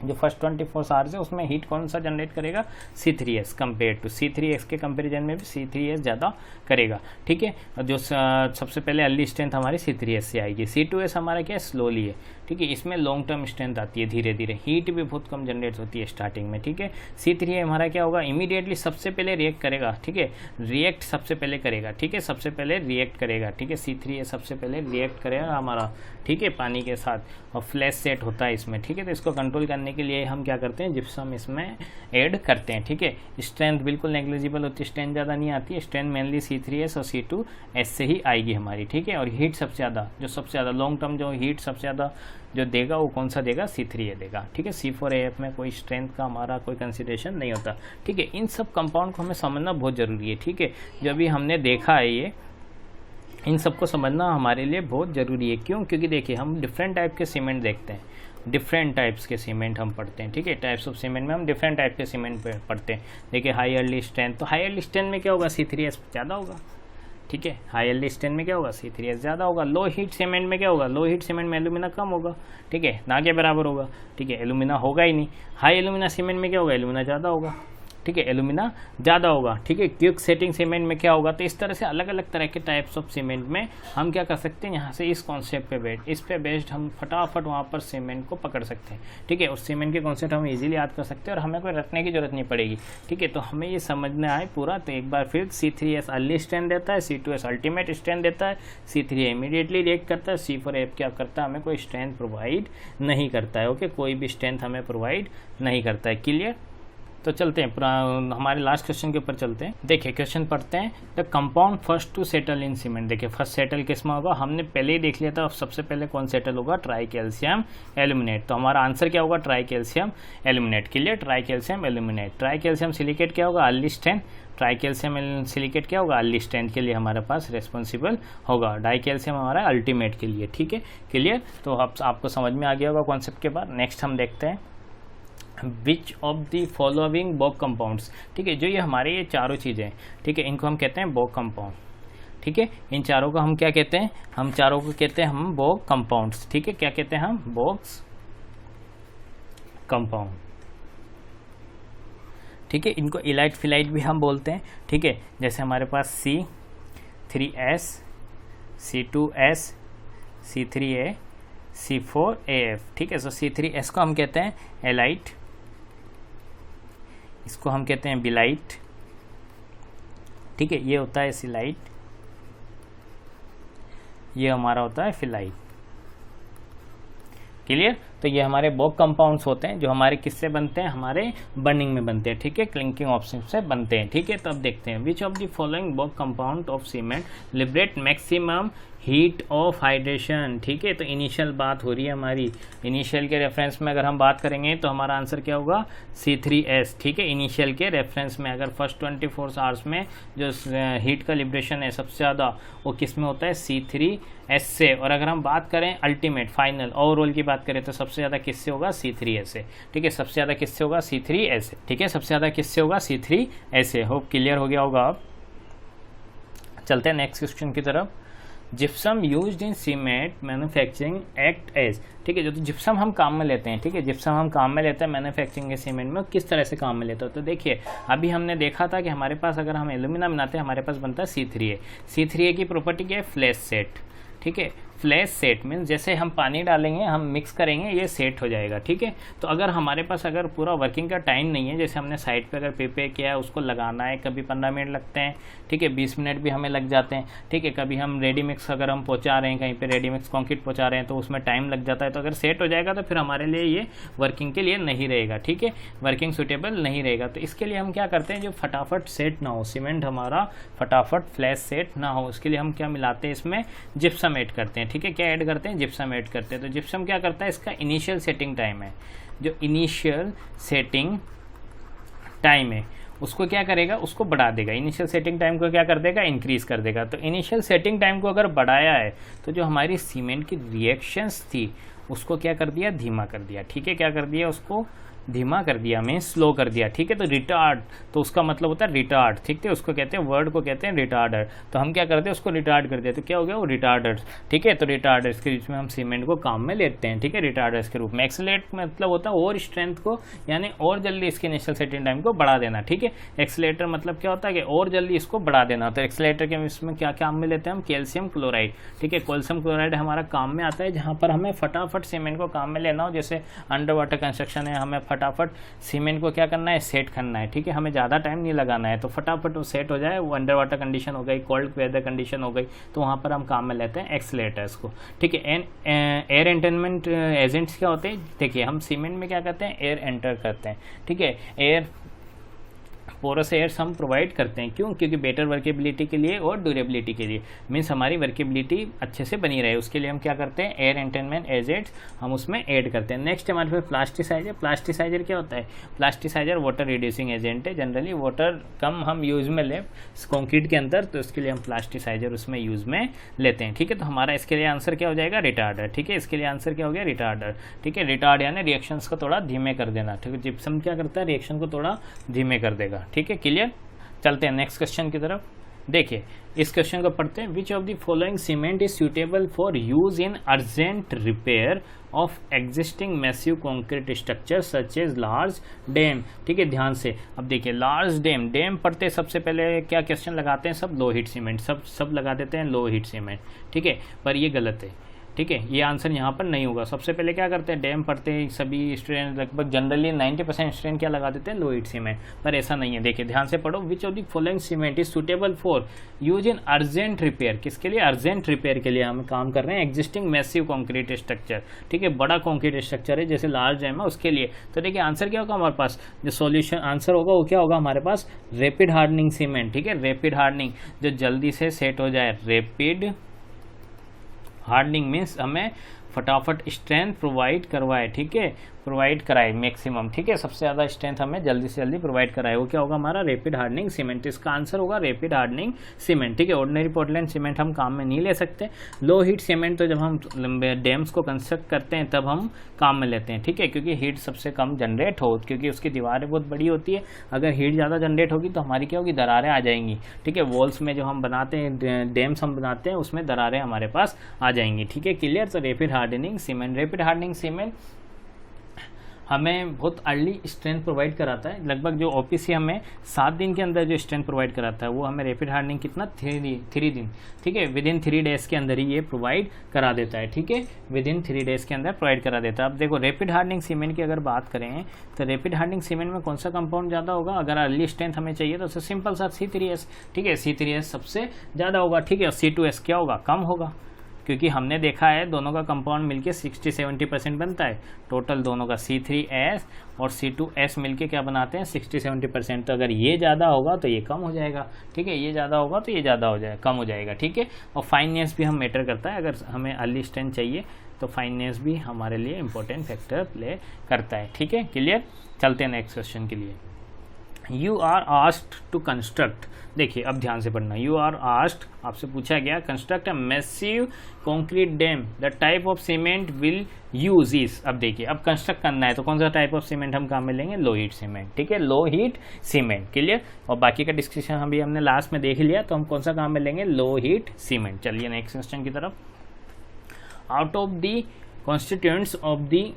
जो फर्स्ट 24 आवर्स है उसमें हीट कौन सा जनरेट करेगा, C3S कंपेयर टू C3S के कंपैरिजन में भी C3S ज़्यादा करेगा, ठीक है। जो सबसे पहले अर्ली स्ट्रेंथ हमारी C3S से आएगी। C2S हमारा क्या है, स्लोली है, ठीक है। इसमें लॉन्ग टर्म स्ट्रेंथ आती है, धीरे धीरे हीट भी बहुत कम जनरेट होती है स्टार्टिंग में, ठीक है। C3A हमारा क्या होगा, इमीडिएटली सबसे पहले रिएक्ट करेगा, ठीक है, रिएक्ट सबसे पहले करेगा, ठीक है, सबसे पहले रिएक्ट करेगा, ठीक है। C3A सबसे पहले रिएक्ट करेगा हमारा, ठीक है, पानी के साथ, और फ्लैश सेट होता है इसमें, ठीक है। तो इसको कंट्रोल करने के लिए हम क्या करते हैं, जिप्सम इसमें ऐड करते हैं, ठीक है। स्ट्रेंथ बिल्कुल नेग्लिजिबल होती है, स्ट्रेंथ ज़्यादा नहीं आती है, स्ट्रेंथ मेनली C3S और C2S से ही आएगी हमारी, ठीक है। और हीट सबसे ज़्यादा, जो सबसे ज़्यादा लॉन्ग टर्म जो हीट सबसे ज़्यादा जो देगा वो कौन सा देगा, C3A देगा, ठीक है। C4AF में कोई स्ट्रेंथ का हमारा कोई कंसिडरेशन नहीं होता, ठीक है। इन सब कंपाउंड को हमें समझना बहुत ज़रूरी है, ठीक है। जो अभी हमने देखा है ये इन सबको समझना हमारे लिए बहुत ज़रूरी है। क्यों? क्योंकि देखिए हम डिफरेंट टाइप के सीमेंट देखते हैं, डिफरेंट टाइप्स के सीमेंट हम पढ़ते हैं, ठीक है। टाइप्स ऑफ सीमेंट में हम डिफरेंट टाइप के सीमेंट पढ़ते हैं। देखिए हाई अर्ली स्ट्रेंथ, तो हाई अर्ली स्ट्रेंथ में क्या होगा, C3S ज़्यादा होगा, ठीक है। हाई अर्ली स्ट्रेंथ में क्या होगा, C3S ज़्यादा होगा। लो हीट सीमेंट में क्या होगा, लो हीट सीमेंट में एल्यूमिना कम होगा, ठीक है, ना के बराबर होगा, ठीक है, एल्यूमिना होगा ही नहीं। हाई एल्यूमिना सीमेंट में क्या होगा, एल्यूमिना ज़्यादा होगा, ठीक है, एल्यूमिना ज़्यादा होगा, ठीक है। क्विक सेटिंग सीमेंट में क्या होगा। तो इस तरह से अलग अलग तरह के टाइप्स ऑफ सीमेंट में हम क्या कर सकते हैं, यहाँ से इस कॉन्सेप्ट पे इस पे बेस्ड हम फटाफट वहाँ पर सीमेंट को पकड़ सकते हैं, ठीक है। उस सीमेंट के कॉन्सेप्ट हम इजीली याद कर सकते हैं और हमें कोई रटने की जरूरत नहीं पड़ेगी, ठीक है। तो हमें ये समझना है पूरा। तो एक बार फिर C3S अर्ली स्ट्रेंथ देता है, C2S अल्टीमेट स्ट्रेंथ देता है, C3A इमीडिएटली रिएक्ट करता है, C4A क्या करता है, हमें कोई स्ट्रेंथ प्रोवाइड नहीं करता है, ओके, कोई भी स्ट्रेंथ हमें प्रोवाइड नहीं करता है। क्लियर? तो चलते हैं पूरा हमारे लास्ट क्वेश्चन के ऊपर चलते हैं। देखिए क्वेश्चन पढ़ते हैं, the compound first to settle in cement. देखिए फर्स्ट सेटल किसमें होगा, हमने पहले ही देख लिया था, सबसे पहले कौन सेटल होगा, ट्राई कैल्शियम एल्यूमिनेट। तो हमारा आंसर क्या होगा, try calcium aluminate. Clear? Try calcium aluminate. Try calcium silicate क्या होगा, early strength. Try calcium silicate क्या होगा, अर्ली स्ट्रेंथ के लिए हमारे पास रिस्पॉन्सिबल होगा। डाई कैल्शियम हमारा अल्टीमेट के लिए, ठीक है। क्लियर? तो अब आपको समझ में आ गया होगा कॉन्सेप्ट के बाद। नेक्स्ट हम देखते हैं which of the following Bogue compounds, ठीक है। जो ये हमारे ये चारों चीज़ें, ठीक है, इनको हम कहते हैं बोक कंपाउंड, ठीक है। इन चारों को हम क्या कहते हैं, हम चारों को कहते हैं हम बोक कंपाउंड्स, ठीक है। क्या कहते हैं हम, बोक्स कंपाउंड, ठीक है। इनको इलाइट फिलाइट भी हम बोलते हैं, ठीक है। जैसे हमारे पास C3S, C2S, C3A, C4AF, ठीक है। सो C3S को हम कहते हैं एलाइट, इसको हम कहते हैं बिलाइट, ठीक है। ये होता है सिलाइट, ये हमारा होता है फिलाइट। क्लियर? तो ये हमारे बोक कंपाउंड्स होते हैं जो हमारे किससे बनते हैं, हमारे बर्निंग में बनते हैं, ठीक है, क्लिंकिंग ऑप्शन से बनते हैं, ठीक है। तो अब देखते हैं which of the following Bogue compound of cement liberate maximum heat of hydration, ठीक है। तो इनिशियल बात हो रही है हमारी, इनिशियल के रेफरेंस में अगर हम बात करेंगे तो हमारा आंसर क्या होगा, C3S, ठीक है। इनिशियल के रेफरेंस में अगर फर्स्ट 24 आवर्स में जो हीट का लिबरेशन है सबसे ज़्यादा वो किस में होता है, C3S से। और अगर हम बात करें अल्टीमेट फाइनल ओवरऑल की बात करें तो सबसे ज़्यादा किससे होगा, C3S से, ठीक है। सबसे ज़्यादा किससे होगा, C3S से, ठीक है। सबसे ज़्यादा किससे होगा, C3S से। होप क्लियर हो गया होगा। अब चलते हैं नेक्स्ट क्वेश्चन की तरफ। Gypsum used in cement manufacturing act as, ठीक है। जो तो जिप्सम हम काम में लेते हैं, ठीक है, जिप्सम हम काम में लेते हैं मैन्युफैक्चरिंग के सीमेंट में, किस तरह से काम में लेते हो। तो देखिए अभी हमने देखा था कि हमारे पास अगर हम एल्यूमिना बनाते हैं हमारे पास बनता है C3A। C3A की प्रॉपर्टी क्या है, फ्लैश सेट, ठीक है। फ्लैश सेट मीन्स जैसे हम पानी डालेंगे, हम मिक्स करेंगे, ये सेट हो जाएगा, ठीक है। तो अगर हमारे पास अगर पूरा वर्किंग का टाइम नहीं है, जैसे हमने साइड पे अगर प्रिपेयर किया है उसको लगाना है, कभी 15 मिनट लगते हैं, ठीक है, 20 मिनट भी हमें लग जाते हैं, ठीक है। कभी हम रेडी मिक्स अगर हम पहुंचा रहे हैं कहीं पे, रेडी मिक्स कॉन्क्रीट पहुंचा रहे हैं तो उसमें टाइम लग जाता है। तो अगर सेट हो जाएगा तो फिर हमारे लिए ये वर्किंग के लिए नहीं रहेगा, ठीक है, वर्किंग सुटेबल नहीं रहेगा। तो इसके लिए हम क्या करते हैं, जो फटाफट सेट ना हो, सीमेंट हमारा फटाफट फ्लैश सेट ना हो, उसके लिए हम क्या मिलाते हैं, इसमें जिप्सम ऐड करते हैं, ठीक है। क्या ऐड करते हैं, जिप्सम ऐड करते हैं। तो जिप्सम क्या करता है, इसका इनिशियल सेटिंग टाइम है, जो इनिशियल सेटिंग टाइम है उसको क्या करेगा, उसको बढ़ा देगा। इनिशियल सेटिंग टाइम को क्या कर देगा, इंक्रीज कर देगा। तो इनिशियल सेटिंग टाइम को अगर बढ़ाया है तो जो हमारी सीमेंट की रिएक्शंस थी उसको क्या कर दिया, धीमा कर दिया, ठीक है। क्या कर दिया, उसको धीमा कर दिया, मीन्स स्लो कर दिया, ठीक है। तो रिटार्ड, तो उसका मतलब होता है रिटार्ड, ठीक है। उसको कहते हैं, वर्ड को कहते हैं रिटार्डर। तो हम क्या करते हैं, उसको रिटार्ड कर दिया, तो क्या हो गया, वो रिटार्डर, ठीक है। तो रिटार्डर्स के बीच में हम सीमेंट को काम में लेते हैं, ठीक है, रिटार्डर्स के रूप में। एक्सेलरेट मतलब होता है और स्ट्रेंथ को, यानी और जल्दी इसके इनिशियल सेटिंग टाइम को बढ़ा देना, ठीक है। एक्सेलेटर मतलब क्या होता है कि और जल्दी इसको बढ़ा देना। तो एक्सेलेटर के इसमें क्या काम में लेते हैं हम, कैल्शियम क्लोराइड, ठीक है। कैल्शियम क्लोराइड हमारा काम में आता है जहाँ पर हमें फटाफट सीमेंट को काम में लेना हो, जैसे अंडर वाटर कंस्ट्रक्शन है, हमें फटाफट सीमेंट को क्या करना है, सेट करना है, ठीक है। हमें ज़्यादा टाइम नहीं लगाना है, तो फटाफट वो सेट हो जाए। वो अंडर वाटर कंडीशन हो गई, कोल्ड वेदर कंडीशन हो गई, तो वहाँ पर हम काम में लेते हैं एक्सेलेटर्स को, ठीक है। एयर एंटरमेंट एजेंट्स क्या होते हैं, देखिए हम सीमेंट में क्या करते हैं, एयर एंटर करते हैं, ठीक है। एयर पोरस एयर्स हम प्रोवाइड करते हैं। क्यों? क्योंकि बेटर वर्केबिलिटी के लिए और ड्यूरेबिलिटी के लिए, मीन्स हमारी वर्केबिलिटी अच्छे से बनी रहे, उसके लिए हम क्या करते हैं, एयर एंटेनमेंट एजेंट्स हम उसमें ऐड करते हैं। नेक्स्ट हमारे पास प्लास्टिसाइजर। प्लास्टिसाइजर क्या होता है? प्लास्टिसाइजर वाटर रिड्यूसिंग एजेंट है। जनरली वाटर कम हम यूज़ में लें कॉन्क्रीट के अंदर, तो उसके लिए हम प्लास्टिसाइजर उसमें यूज़ में लेते हैं। ठीक है, तो हमारा इसके लिए आंसर क्या हो जाएगा? रिटार्डर। ठीक है, इसके लिए आंसर क्या हो गया? रिटार्डर। ठीक है, रिटार्ड यानी रिएक्शंस को थोड़ा धीमे कर देना। ठीक है, जिप्सम क्या करता है? रिएक्शन को थोड़ा धीमे कर देगा। ठीक है, क्लियर। चलते हैं नेक्स्ट क्वेश्चन की तरफ। देखिए इस क्वेश्चन को पढ़ते हैं। Which of the following cement is suitable for use in urgent repair of existing massive concrete structure such as large dam. ठीक है, ध्यान से अब देखिए, लार्ज डैम, डैम पढ़ते सबसे पहले क्या क्वेश्चन लगाते हैं? सब लो हीट सीमेंट, सब लगा देते हैं लो हीट सीमेंट। ठीक है, पर ये गलत है। ठीक है, ये आंसर यहाँ पर नहीं होगा। सबसे पहले क्या करते हैं? डैम पढ़ते हैं सभी स्टूडेंट, लगभग जनरली 90% स्टूडेंट क्या लगा देते हैं? लो हीट सीमेंट, पर ऐसा नहीं है। देखिए ध्यान से पढ़ो। विच of the following cement is suitable for use in urgent repair. किसके लिए? अर्जेंट रिपेयर के लिए हम काम कर रहे हैं एग्जिस्टिंग मैसिव कॉन्क्रीट स्ट्रक्चर। ठीक है, बड़ा कॉन्क्रीट स्ट्रक्चर है जैसे लार्ज डैम है, उसके लिए। तो देखिए आंसर क्या होगा हमारे पास? जो सॉल्यूशन आंसर होगा वो क्या होगा हमारे पास? Rapid hardening cement. ठीक है, रैपिड हार्डनिंग जो जल्दी से सेट हो जाए। रैपिड हार्डनिंग मीन्स हमें फटाफट स्ट्रेंथ प्रोवाइड करवाए। ठीक है, प्रोवाइड कराए मैक्सिमम। ठीक है, सबसे ज़्यादा स्ट्रेंथ हमें जल्दी से जल्दी प्रोवाइड कराए, वो क्या होगा हमारा? Rapid hardening cement. इसका आंसर होगा रैपिड हार्डनिंग सीमेंट। ठीक है, ऑर्डिनरी पोर्टलैंड सीमेंट हम काम में नहीं ले सकते। लो हीट सीमेंट तो जब हम डैम्स को कंस्ट्रक्ट करते हैं तब हम काम में लेते हैं। ठीक है, क्योंकि हीट सबसे कम जनरेट हो, क्योंकि उसकी दीवारें बहुत बड़ी होती है। अगर हीट ज़्यादा जनरेट होगी तो हमारी क्या होगी? दरारें आ जाएंगी। ठीक है, वॉल्स में जो हम बनाते हैं, डैम्स हम बनाते हैं, उसमें दरारें हमारे पास आ जाएंगी। ठीक है, क्लियर। तो rapid hardening cement, rapid hardening cement हमें बहुत अर्ली स्ट्रेंथ प्रोवाइड कराता है। लगभग जो ओपीसी हमें 7 दिन के अंदर जो स्ट्रेंथ प्रोवाइड कराता है, वो हमें रैपिड हार्डनिंग कितना? 3 दिन। ठीक है, विद इन 3 डेज़ के अंदर ही ये प्रोवाइड करा देता है। ठीक है, विद इन 3 डेज़ के अंदर प्रोवाइड करा देता है। अब देखो रैपिड हार्डनिंग सीमेंट की अगर बात करें तो रैपिड हार्डनिंग सीमेंट में कौन सा कंपाउंड ज़्यादा होगा? अगर अर्ली स्ट्रेंथ हमें चाहिए तो सिंपल सा C3S। ठीक है, C3S सबसे ज़्यादा होगा। ठीक है, C2S क्या होगा? कम होगा, क्योंकि हमने देखा है दोनों का कंपाउंड मिलके 60-70% बनता है। टोटल दोनों का C3S और C2S मिलके क्या बनाते हैं? 60-70%। तो अगर ये ज़्यादा होगा तो ये कम हो जाएगा। ठीक है, ये ज़्यादा होगा तो ये ज़्यादा हो जाएगा, कम हो जाएगा। ठीक है, और फाइननेस भी हम मैटर करता है। अगर हमें अर्ली स्ट्रेंथ चाहिए तो फाइननेस भी हमारे लिए इंपॉर्टेंट फैक्टर प्ले करता है। ठीक है, क्लियर। चलते हैं नेक्स्ट क्वेश्चन के लिए। You are asked to construct. देखिए अब ध्यान से पढ़ना। यू आर आस्क्ड, आपसे पूछा गया construct a massive concrete dam, the type of cement will use is. अब देखिए अब कंस्ट्रक्ट करना है तो कौन सा टाइप ऑफ सीमेंट हम काम में लेंगे? Low heat cement. ठीक है, लो हीट सीमेंट, क्लियर। और बाकी का डिस्कशन हमने लास्ट में देख लिया, तो हम कौन सा काम में लेंगे? Low heat cement. चलिए नेक्स्ट क्वेश्चन की तरफ। Out of the constituents of the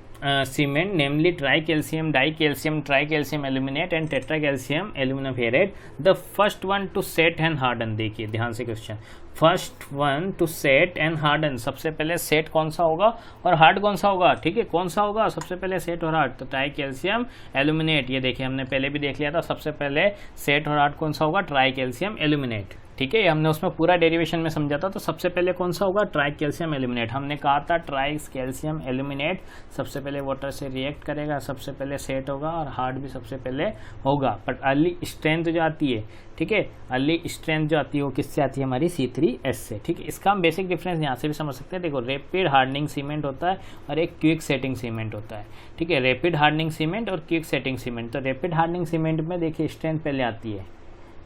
cement, namely tricalcium, dicalcium, tricalcium aluminate and tetracalcium aluminum ferrate, the first one to set and harden। देखिए ध्यान से question, first one two set and harden. सबसे पहले set कौन सा होगा और hard कौन सा होगा? ठीक है, कौन सा होगा सबसे पहले? सेट और हार्ड। तो ट्राइकैल्शियम एल्यूमिनेट, ये देखिए हमने पहले भी देख लिया था। सबसे पहले सेट और हार्ड कौन सा होगा? Tricalcium aluminate. ठीक है, हमने उसमें पूरा डेरिवेशन में समझा था। तो सबसे पहले कौन सा होगा? Tricalcium aluminate. हमने कहा था ट्राइकैल्शियम एल्यूमिनेट सबसे पहले वाटर से रिएक्ट करेगा, सबसे पहले सेट होगा, और हार्ड भी सबसे पहले होगा। बट अर्ली स्ट्रेंथ जो आती है, ठीक है, अर्ली स्ट्रेंथ जो आती है वो किससे आती है? हमारी C3S से। ठीक है, इसका हम बेसिक डिफरेंस यहाँ से भी समझ सकते हैं। देखो रैपिड हार्डनिंग सीमेंट होता है और एक क्विक सेटिंग सीमेंट होता है। ठीक है, रैपिड हार्डनिंग सीमेंट और क्विक सेटिंग सीमेंट। तो रैपिड हार्डनिंग सीमेंट में देखिए स्ट्रेंथ पहले आती है।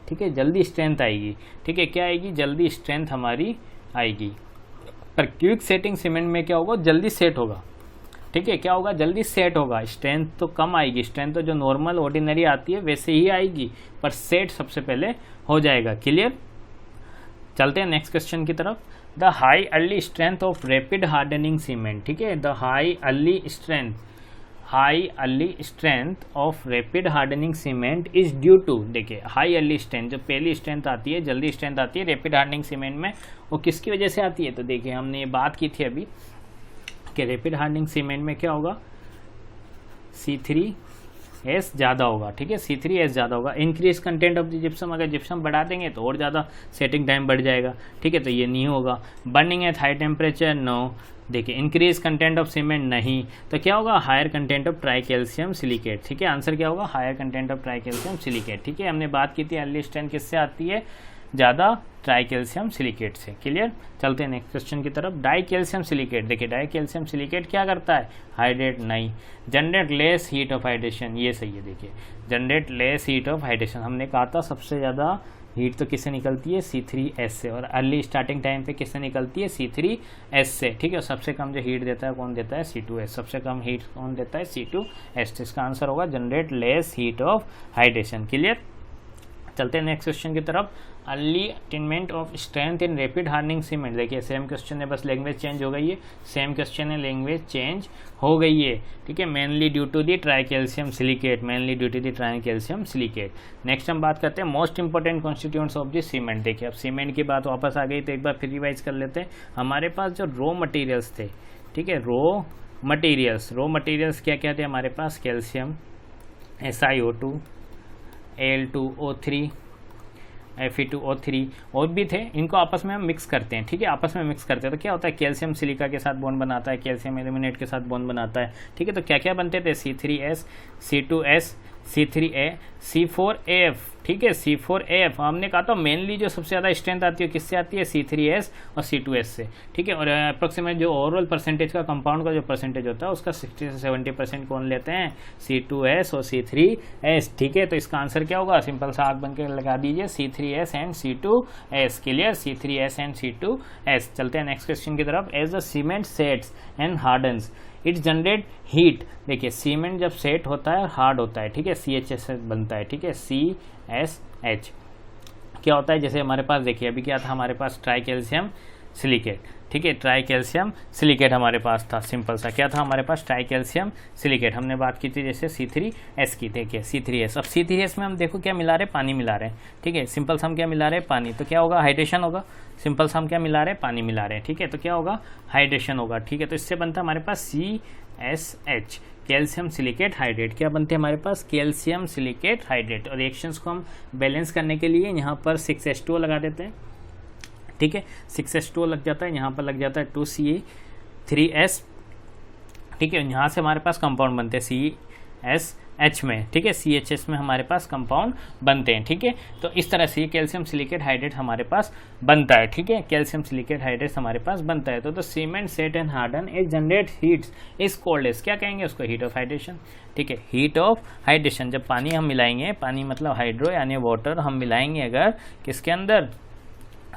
ठीक है, जल्दी स्ट्रेंथ आएगी। ठीक है, क्या आएगी? जल्दी स्ट्रेंथ हमारी आएगी। पर क्विक सेटिंग सीमेंट में क्या होगा? जल्दी सेट होगा। ठीक है, क्या होगा? जल्दी सेट होगा। स्ट्रेंथ तो कम आएगी, स्ट्रेंथ तो जो नॉर्मल ऑर्डिनरी आती है वैसे ही आएगी, पर सेट सबसे पहले हो जाएगा। क्लियर। चलते हैं नेक्स्ट क्वेश्चन की तरफ। The high early strength of rapid hardening cement. ठीक है, the high early strength of rapid hardening cement is due to. देखिए हाई अर्ली स्ट्रेंथ, जो पहली स्ट्रेंथ आती है, जल्दी स्ट्रेंथ आती है रैपिड हार्डनिंग सीमेंट में, वो किसकी वजह से आती है? तो देखिए हमने ये बात की थी अभी कि रैपिड हार्डनिंग सीमेंट में क्या होगा? C3 एस ज़्यादा होगा, ठीक है, C3S ज़्यादा होगा। Increase content of the gypsum, अगर जिप्सम बढ़ा देंगे तो और ज़्यादा सेटिंग टाइम बढ़ जाएगा, ठीक है, तो ये नहीं होगा। Burning at high temperature, no. देखिए इंक्रीज कंटेंट ऑफ सीमेंट, नहीं, तो क्या होगा, higher content of tri calcium silicate, ठीक है, आंसर क्या होगा, higher content of tri calcium silicate, ठीक है। हमने बात की थी अर्ली स्ट्रेंथ किससे आती है, ज़्यादा ट्राई कैल्शियम सिलिकेट से, क्लियर। चलते हैं नेक्स्ट क्वेश्चन की तरफ। डाई कैल्शियम सिलिकेट, देखिए डाई कैल्शियम सिलिकेट क्या करता है, हाइड्रेट, नहीं। Generate less heat of hydration, ये सही है, देखिए generate less heat of hydration, हमने कहा था सबसे ज़्यादा हीट तो किससे निकलती है, C3S से, और अर्ली स्टार्टिंग टाइम पे किससे निकलती है, C3S से, ठीक है। और सबसे कम जो हीट देता है कौन देता है, C2S, सबसे कम हीट कौन देता है, C2S। इसका आंसर होगा generate less heat of hydration, clear. चलते हैं नेक्स्ट क्वेश्चन की तरफ। Early attainment of strength in rapid hardening cement, देखिए सेम क्वेश्चन है, बस लैंग्वेज चेंज हो गई है, सेम क्वेश्चन है, लैंग्वेज चेंज हो गई है, ठीक है। Mainly due to the tri calcium silicate, mainly due to the tri calcium silicate. Next हम बात करते हैं most important constituents of the cement. देखिए अब सीमेंट की बात वापस आ गई तो एक बार फिर रिवाइज कर लेते हैं। हमारे पास जो रॉ मटेरियल्स थे, ठीक है, रॉ मटेरियल्स क्या क्या थे हमारे पास, कैल्शियम, SiO2, Al2O3, Fe2O3 और भी थे, इनको आपस में हम मिक्स करते हैं, ठीक है, आपस में मिक्स करते हैं तो क्या होता है, कैल्शियम सिलिका के साथ बॉन्ड बनाता है, कैल्शियम एल्यूमिनेट के साथ बॉन्ड बनाता है, ठीक है। तो क्या क्या बनते थे, C3S, C2S, C3A, C4AF, ठीक है, C4AF। हमने कहा था मेनली जो सबसे ज़्यादा स्ट्रेंथ आती है किससे आती है, C3S और C2S से, ठीक है। और अप्रोक्सीमेट जो ओवरऑल परसेंटेज का कंपाउंड का जो परसेंटेज होता है उसका 60 से 70% कौन लेते हैं, C2S और C3S, ठीक है। तो इसका आंसर क्या होगा, सिंपल सा आग बन के लगा दीजिए, C3S and C2S, clear, C3S and C2S। चलते हैं नेक्स्ट क्वेश्चन की तरफ। As the cement sets and hardens it generate heat, देखिए सीमेंट जब सेट होता है और हार्ड होता है, ठीक है, CHS से बनता है, ठीक है, CSH क्या होता है, जैसे हमारे पास देखिए अभी क्या था, हमारे पास ट्राई कैल्शियम सिलिकेट, ठीक है, ट्राई कैल्शियम सिलिकेट हमारे पास था, सिंपल सा क्या था हमारे पास, ट्राई कैल्शियम सिलिकेट। हमने बात की थी जैसे C3S की, देखिए C3S। अब C3S में हम देखो क्या मिला रहे हैं, पानी मिला रहे हैं, ठीक है, सिंपल सा हम क्या मिला रहे हैं, पानी, तो क्या होगा, हाइड्रेशन होगा। सिंपल सा हम क्या मिला रहे हैं, पानी मिला रहे हैं, ठीक है, तो क्या होगा, हाइड्रेशन होगा, ठीक है। तो इससे बनता है हमारे पास CSH, कैल्शियम सिलिकेट हाइड्रेट। क्या बनते हैं हमारे पास, कैल्शियम सिलिकेट हाइड्रेट। और रिएक्शंस को हम बैलेंस करने के लिए यहाँ पर 6H2O लगा देते हैं, ठीक है, 6H2O लग जाता है, यहाँ पर लग जाता है 2CH3S, ठीक है। यहाँ से हमारे पास कंपाउंड बनते हैं CSH में, ठीक है, CHS में हमारे पास कंपाउंड बनते हैं, ठीक है। तो इस तरह से कैल्शियम सिलिकेट हाइड्रेट हमारे पास बनता है, ठीक है, कैल्शियम सिलिकेट हाइड्रेट हमारे पास बनता है। तो the cement set and harden is generate heats is called as, क्या कहेंगे उसको, हीट ऑफ हाइड्रेशन, ठीक है, हीट ऑफ हाइड्रेशन। जब पानी हम मिलाएंगे, पानी मतलब हाइड्रो यानी वाटर हम मिलाएंगे अगर किसके अंदर,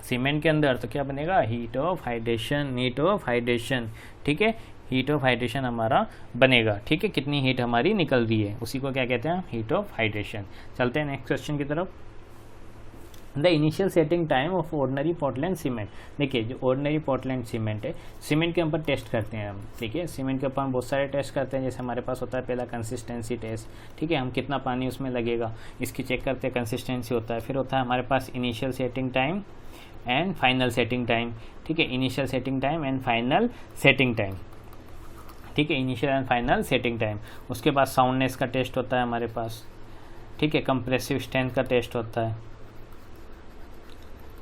सीमेंट के अंदर, तो क्या बनेगा, heat of hydration, heat of hydration, ठीक है, हीट ऑफ हाइड्रेशन हमारा बनेगा, ठीक है। कितनी हीट हमारी निकल रही है उसी को क्या कहते हैं, हीट ऑफ हाइड्रेशन। चलते हैं नेक्स्ट क्वेश्चन की तरफ। The initial setting time of ordinary Portland cement, देखिए जो ऑर्डिनरी पोर्टलैंड सीमेंट है, सीमेंट के ऊपर टेस्ट करते हैं हम, ठीक है, सीमेंट के ऊपर हम बहुत सारे टेस्ट करते हैं। जैसे हमारे पास होता है पहला कंसिस्टेंसी टेस्ट, ठीक है, हम कितना पानी उसमें लगेगा इसकी चेक करते हैं, कंसिस्टेंसी होता है। फिर होता है हमारे पास initial setting time and final setting time, ठीक है, initial setting time and final setting time, ठीक है, initial and final setting time. उसके बाद साउंडनेस का टेस्ट होता है हमारे पास, ठीक है, कंप्रेसिव स्ट्रेंथ का टेस्ट होता है,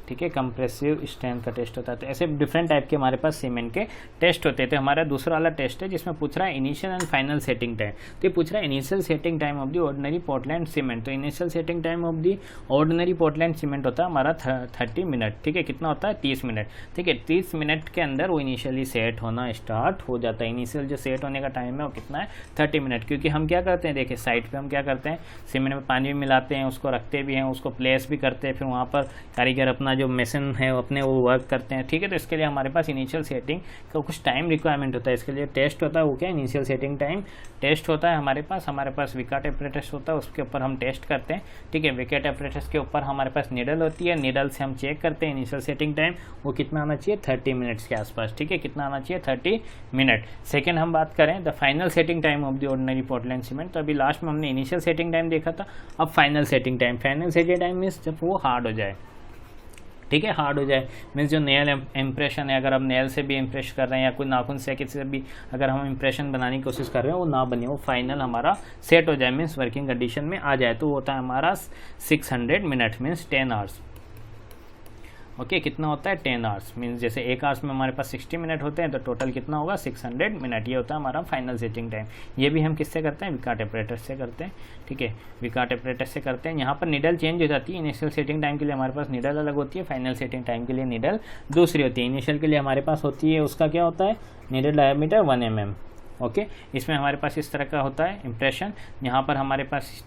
ठीक है, कंप्रेसिव स्ट्रेंथ का टेस्ट होता है। तो ऐसे डिफरेंट टाइप के हमारे पास सीमेंट के टेस्ट होते हैं। तो हमारा दूसरा वाला टेस्ट है जिसमें पूछ रहा है initial and final setting time. तो ये पूछ रहा है initial setting time of the ordinary Portland cement. तो initial setting time of the ordinary Portland cement होता है हमारा 30 मिनट, ठीक है, कितना होता है 30 मिनट, ठीक है, 30 मिनट के अंदर वो इनिशियली सेट होना स्टार्ट हो जाता है। इनिशियल जो सेट होने का टाइम है वो कितना है 30 मिनट, क्योंकि हम क्या करते हैं, देखिए साइड पे हम क्या करते हैं, सीमेंट में पानी भी मिलाते हैं, उसको रखते भी हैं, उसको प्लेस भी करते हैं, फिर वहाँ पर कारीगर अपना जो मशीन है अपने वो वर्क करते हैं, ठीक है। तो इसके लिए हमारे पास इनिशियल सेटिंग का कुछ टाइम रिक्वायरमेंट होता है। इसके लिए टेस्ट होता है, वो क्या इनिशियल सेटिंग टाइम टेस्ट होता है हमारे पास विकेट एपरेटस होता है, उसके ऊपर हम टेस्ट करते हैं, ठीक है। विकेट एपरेटस के ऊपर हमारे पास निडल होती है, निडल से हम चेक करते हैं इनिशियल सेटिंग टाइम वो कितना आना चाहिए 30 मिनट्स के आसपास, ठीक है, कितना आना चाहिए 30 मिनट। सेकेंड हम बात करें the final setting time of the ordinary Portland cement. तो अभी लास्ट में हमने इनिशियल सेटिंग टाइम देखा था, अब final setting time. Final setting time means जब वो हार्ड हो जाए, ठीक है, हार्ड हो जाए मीन्स जो नेल इम्प्रेशन है, अगर हम नेल से भी इम्प्रेस कर रहे हैं या कोई नाखून से किसी से भी अगर हम इम्प्रेशन बनाने की कोशिश कर रहे हैं वो ना बने, वो फाइनल हमारा सेट हो जाए मीन्स वर्किंग कंडीशन में आ जाए, तो होता है हमारा 600 मिनट मीन्स 10 आवर्स। ओके, कितना होता है 10 आवर्स मीन्स जैसे एक आवर्स में हमारे पास 60 मिनट होते हैं तो टोटल कितना होगा 600 मिनट, ये होता है हमारा फाइनल सेटिंग टाइम। ये भी हम किससे करते हैं, विकार्ट ऑपरेटर से करते हैं। ठीक है, विकार्ट ऑपरेटर से करते हैं। यहाँ पर नीडल चेंज हो जाती है, इनिशियल सेटिंग टाइम के लिए हमारे पास नीडल अलग होती है, फाइनल सेटिंग टाइम के लिए नीडल दूसरी होती है। इनिशियल के लिए हमारे पास होती है उसका क्या होता है नीडल डायमीटर 1 mm। ओके, इसमें हमारे पास इस तरह का होता है इम्प्रेशन, यहाँ पर हमारे पास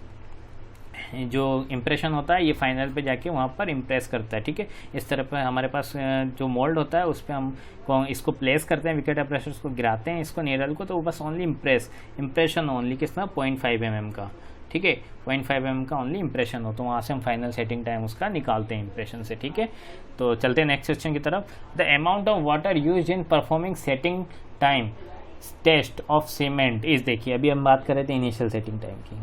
जो इम्प्रेशन होता है ये फाइनल पे जाके वहाँ पर इम्प्रेस करता है। ठीक है, इस तरह पर हमारे पास जो मोल्ड होता है उस पर हम इसको प्लेस करते हैं, विकेट ऑपरेटर्स को गिराते हैं इसको नीडल को, तो वो बस ओनली इम्प्रेशन ओनली कितना 0.5 mm का। ठीक है, 0.5 mm का ओनली इम्प्रेशन हो, तो वहाँ से हम फाइनल सेटिंग टाइम उसका निकालते हैं इम्प्रेशन से। ठीक है, तो चलते हैं नेक्स्ट क्वेश्चन की तरफ। The amount of water use in performing setting time test of cement is, देखिए अभी हम बात कर रहे थे इनिशियल सेटिंग टाइम की।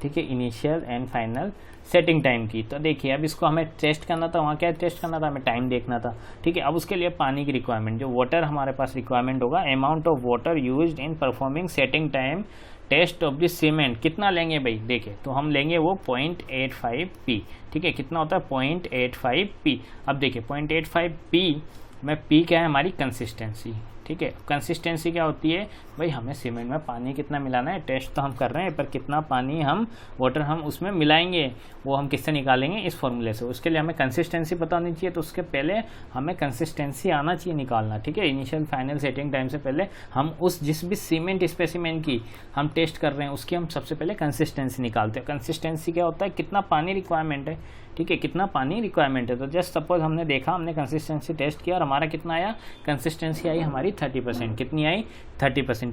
ठीक है, initial and final setting time की, तो देखिए अब इसको हमें टेस्ट करना था, वहाँ क्या टेस्ट करना था, हमें टाइम देखना था। ठीक है, अब उसके लिए पानी की रिक्वायरमेंट, जो वाटर हमारे पास रिक्वायरमेंट होगा, amount of water used in performing setting time test of this cement, कितना लेंगे भाई, देखिए तो हम लेंगे वो 0.85 p। ठीक है, कितना होता है 0.85 p। अब देखिए 0.85 p में p क्या है हमारी कंसिस्टेंसी। ठीक है, कंसिस्टेंसी क्या होती है भाई, हमें सीमेंट में पानी कितना मिलाना है, टेस्ट तो हम कर रहे हैं पर कितना पानी हम वाटर हम उसमें मिलाएंगे वो हम किससे निकालेंगे, इस फॉर्मूले से। उसके लिए हमें कंसिस्टेंसी पता होनी चाहिए, तो उसके पहले हमें कंसिस्टेंसी आना चाहिए निकालना। ठीक है, इनिशियल फाइनल सेटिंग टाइम से पहले हम उस जिस भी सीमेंट स्पेसिमेन की हम टेस्ट कर रहे हैं उसकी हम सबसे पहले कंसिस्टेंसी निकालते हैं। कंसिस्टेंसी क्या होता है, कितना पानी रिक्वायरमेंट है। ठीक है, कितना पानी रिक्वायरमेंट है, तो जस्ट सपोज हमने देखा, हमने कंसिस्टेंसी टेस्ट किया और हमारा कितना आया, कंसिस्टेंसी आई हमारी 30%। कितनी आई 30%।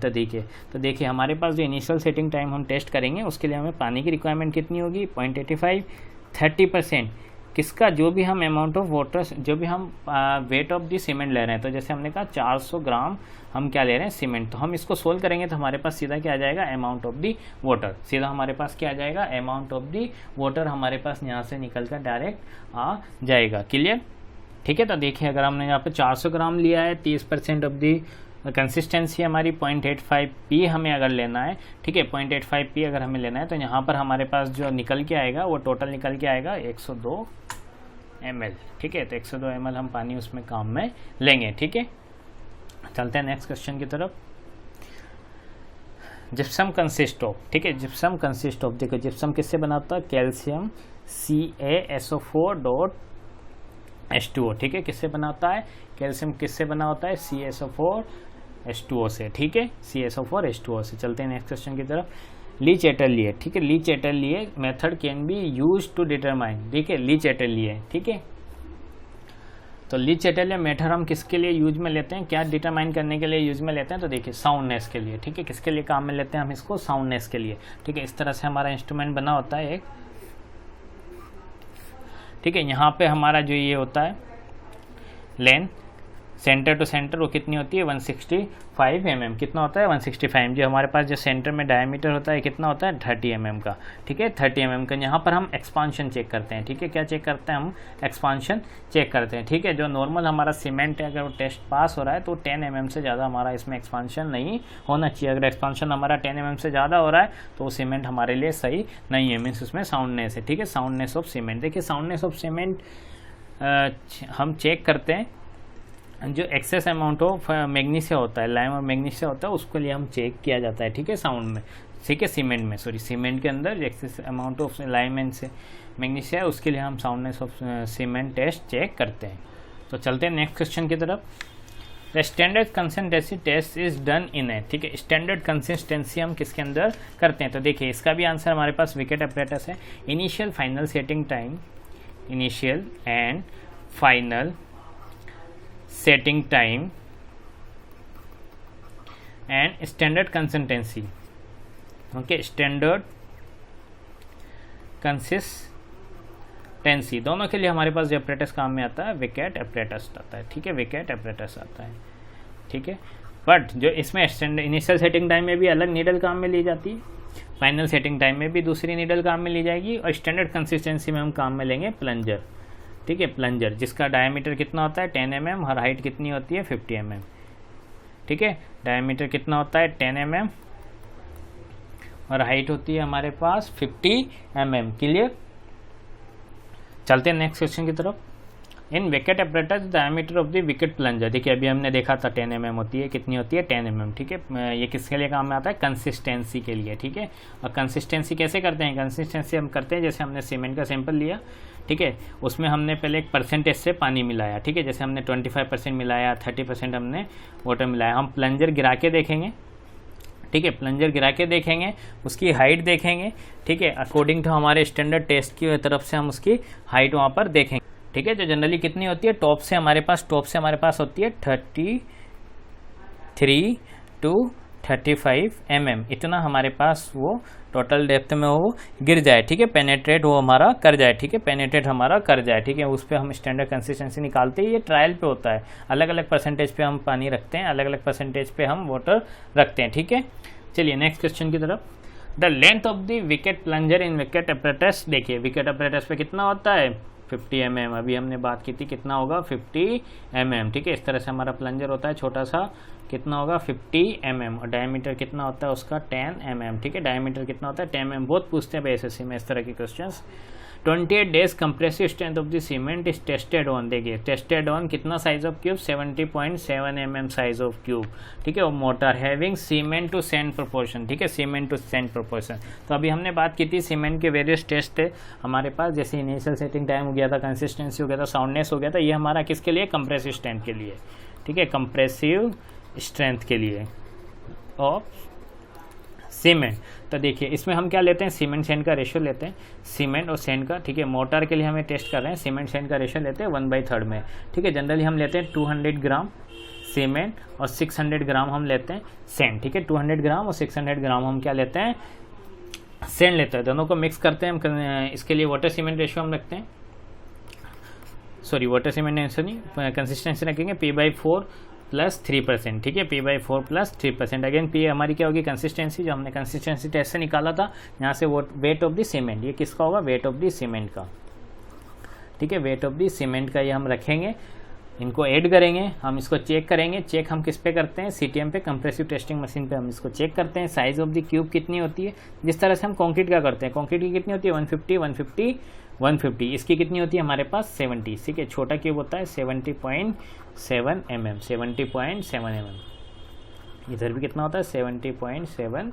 तो देखिए हमारे पास जो इनिशियल सेटिंग टाइम हम टेस्ट करेंगे उसके लिए हमें पानी की रिक्वायरमेंट कितनी होगी 0.85, 30%। किसका, जो भी हम अमाउंट ऑफ वाटर, जो भी हम वेट ऑफ दी सीमेंट ले रहे हैं, तो जैसे हमने कहा 400 ग्राम हम क्या ले रहे हैं सीमेंट, तो हम इसको सोल्व करेंगे तो हमारे पास सीधा क्या आ जाएगा अमाउंट ऑफ दी वाटर, सीधा हमारे पास क्या आ जाएगा अमाउंट ऑफ दी वाटर, हमारे पास यहाँ से निकल कर डायरेक्ट आ जाएगा। क्लियर। ठीक है, तो देखिए अगर हमने यहाँ पे 400 ग्राम लिया है, 30% ऑफ दी कंसिस्टेंसी हमारी 0.85 p हमें अगर लेना है। ठीक है, 0.85 p अगर हमें लेना है तो यहाँ पर हमारे पास जो निकल के आएगा वो टोटल निकल के आएगा 102 ml। ठीक है, तो 102 ml हम पानी उसमें काम में लेंगे। ठीक है, चलते हैं नेक्स्ट क्वेश्चन की तरफ। जिप्सम कंसिस्ट ऑफ, ठीक है, जिप्सम कंसिस्ट ऑफ, देखो जिप्सम किससे बना होता है, कैल्शियम CaSO4.H2O। ठीक है, किससे बना होता है, कैल्शियम किससे बना होता है CaSO4H2O से। ठीक है, CaSO4H2O से। चलते हैं नेक्स्ट क्वेश्चन की तरफ। ली चैटरलिए, ठीक है, Le Chatelier method can be use to determine. ठीक है, ली चैटरलिए, ठीक है, तो ली चैटरलिए मेथड हम किसके लिए यूज में लेते हैं, क्या डिटरमाइन करने के लिए यूज में लेते हैं, तो देखिए साउंडनेस के लिए। ठीक है, किसके लिए काम में लेते हैं हम इसको, साउंडनेस के लिए। ठीक है, इस तरह से हमारा इंस्ट्रूमेंट बना होता है एक। ठीक है, यहाँ पे हमारा जो ये होता है लेंथ सेंटर टू सेंटर वो कितनी होती है 165 mm। कितना होता है 165। जो हमारे पास जो सेंटर में डायमीटर होता है कितना होता है 30 mm का। ठीक है, 30 mm का। यहाँ पर हम एक्सपांशन चेक करते हैं। ठीक है, क्या चेक करते हैं हम, एक्सपांशन चेक करते हैं। ठीक है, जो नॉर्मल हमारा सीमेंट है अगर वो टेस्ट पास हो रहा है तो 10 mm से ज़्यादा हमारा इसमें एक्सपांशन नहीं होना चाहिए। अगर एक्सपांशन हमारा 10 mm से ज़्यादा हो रहा है तो वो सीमेंट हमारे लिए सही नहीं है, मीन्स उसमें साउंडनेस है। ठीक है, साउंडनेस ऑफ सीमेंट। देखिए साउंडनेस ऑफ सीमेंट हम चेक करते हैं, जो एक्सेस अमाउंट ऑफ मैग्नीशिया होता है, लाइम और मैग्नीशिया होता है, उसके लिए हम चेक किया जाता है। ठीक है, साउंड में, ठीक है, सीमेंट में, सॉरी सीमेंट के अंदर excess amount of lime and से मैग्नीशिया है, उसके लिए हम soundness of cement test check करते हैं। तो चलते हैं नेक्स्ट क्वेश्चन की तरफ। The standard consistency test is done in a. ठीक है, स्टैंडर्ड कंसिस्टेंसी हम किसके अंदर करते हैं, तो देखिए इसका भी आंसर हमारे पास विकेट अपरेटस है। Initial final setting time, initial and final setting time and standard consistency। Okay, standard consistency दोनों के लिए हमारे पास जो अपरेटस काम में आता है विकेट अपरेटस आता है। ठीक है, विकेट अपरेटस आता है। ठीक है, बट जो इसमें स्टैंडर्ड इनिशियल सेटिंग टाइम में भी अलग नीडल काम में ली जाती है, फाइनल सेटिंग टाइम में भी दूसरी नीडल काम में ली जाएगी, और स्टैंडर्ड कंसिस्टेंसी में हम काम में लेंगे प्लंजर। ठीक है, प्लंजर जिसका डायमीटर कितना होता है 10 mm और हाइट कितनी होती है 50 mm। ठीक है, डायमीटर कितना होता है 10 mm और हाइट होती है हमारे पास 50 mm। क्लियर, चलते हैं नेक्स्ट क्वेश्चन की तरफ। In Vicat apparatus diameter of the Vicat plunger, देखिए अभी हमने देखा था 10 mm होती है, कितनी होती है 10 mm। ठीक है, ये किसके लिए काम में आता है, कंसिस्टेंसी के लिए। ठीक है, और कंसिस्टेंसी कैसे करते हैं, कंसिस्टेंसी हम करते हैं जैसे हमने सीमेंट का सैंपल लिया, ठीक है, उसमें हमने पहले एक परसेंटेज से पानी मिलाया। ठीक है, जैसे हमने 25% मिलाया, 30% हमने वाटर मिलाया। हम प्लंजर गिरा के देखेंगे, ठीक है, प्लंजर गिरा के देखेंगे, उसकी हाइट देखेंगे। ठीक है, अकॉर्डिंग टू हमारे स्टैंडर्ड टेस्ट की तरफ से हम उसकी हाइट वहाँ पर देखेंगे। ठीक है, जो जनरली कितनी होती है, टॉप से हमारे पास होती है 33 to 35 mm, इतना हमारे पास वो टोटल डेप्थ में वो गिर जाए। ठीक है, पेनेट्रेट वो हमारा कर जाए। ठीक है, पेनेट्रेट हमारा कर जाए। ठीक है, उस पर हम स्टैंडर्ड कंसिस्टेंसी निकालते हैं। ये ट्रायल पे होता है, अलग अलग परसेंटेज पे हम पानी रखते हैं, अलग अलग परसेंटेज पे हम वाटर रखते हैं। ठीक है, चलिए नेक्स्ट क्वेश्चन की तरफ। The length of the Vicat plunger in Vicat apparatus, देखिए विकेट अपरेटस पे कितना होता है 50 mm, अभी हमने बात की थी कितना होगा 50 mm। ठीक है, इस तरह से हमारा प्लंजर होता है छोटा सा, कितना होगा 50 mm, और डायमीटर कितना होता है उसका 10 mm। ठीक है, डायमीटर कितना होता है 10 mm, बहुत पूछते हैं एसएससी में इस तरह के questions. 28 days compressive strength of the cement is tested on, देखिए टेस्टेड ऑन कितना size of cube 70.7 mm size of cube. ठीक है, और mortar having cement to sand proportion. ठीक है, सीमेंट टू सैंड प्रोपोर्शन। तो अभी हमने बात की थी सीमेंट के वेरियस टेस्ट थे हमारे पास, जैसे इनिशियल सेटिंग टाइम हो गया था, कंसिस्टेंसी हो गया था, साउंडनेस हो गया था। ये हमारा किसके लिए, कंप्रेसिव स्ट्रेंथ के लिए। ठीक है, कंप्रेसिव स्ट्रेंथ के लिए ऑफ सीमेंट। तो देखिए इसमें हम क्या लेते हैं, सीमेंट सैंड का रेशियो लेते हैं, सीमेंट और सैंड का। ठीक है, मोटर के लिए हमें टेस्ट कर रहे हैं, सीमेंट सैंड का रेशियो लेते हैं 1/3 में। ठीक है, जनरली हम लेते हैं 200 ग्राम सीमेंट और 600 ग्राम हम लेते हैं सैंड। ठीक है, 200 ग्राम और 600 ग्राम हम क्या लेते हैं, सैंड लेते हैं। दोनों को मिक्स करते हैं हम। इसके लिए वाटर सीमेंट रेशियो हम रखते हैं, सॉरी वाटर सीमेंट रेशियो नहीं, कंसिस्टेंसी रखेंगे P/4 + 3%। ठीक है, P/4 + 3%। अगेन P हमारी क्या होगी, कंसिस्टेंसी, जो हमने कंसिस्टेंसी टेस्ट से निकाला था। यहाँ से वेट ऑफ द सीमेंट, ये किसका होगा, वेट ऑफ द सीमेंट का। ठीक है, वेट ऑफ द सीमेंट का ये हम रखेंगे, इनको ऐड करेंगे, हम इसको चेक करेंगे। चेक हम किस पे करते हैं, CTM पे, कंप्रेसिव टेस्टिंग मशीन पे हम इसको चेक करते हैं। साइज ऑफ द क्यूब कितनी होती है, जिस तरह से हम कंक्रीट का करते हैं। कंक्रीट की कितनी होती है 150 150 150, इसकी कितनी होती है हमारे पास 70। ठीक है, छोटा क्यूब होता है 70.7 mm, 70.7 mm। इधर भी कितना होता है 70.7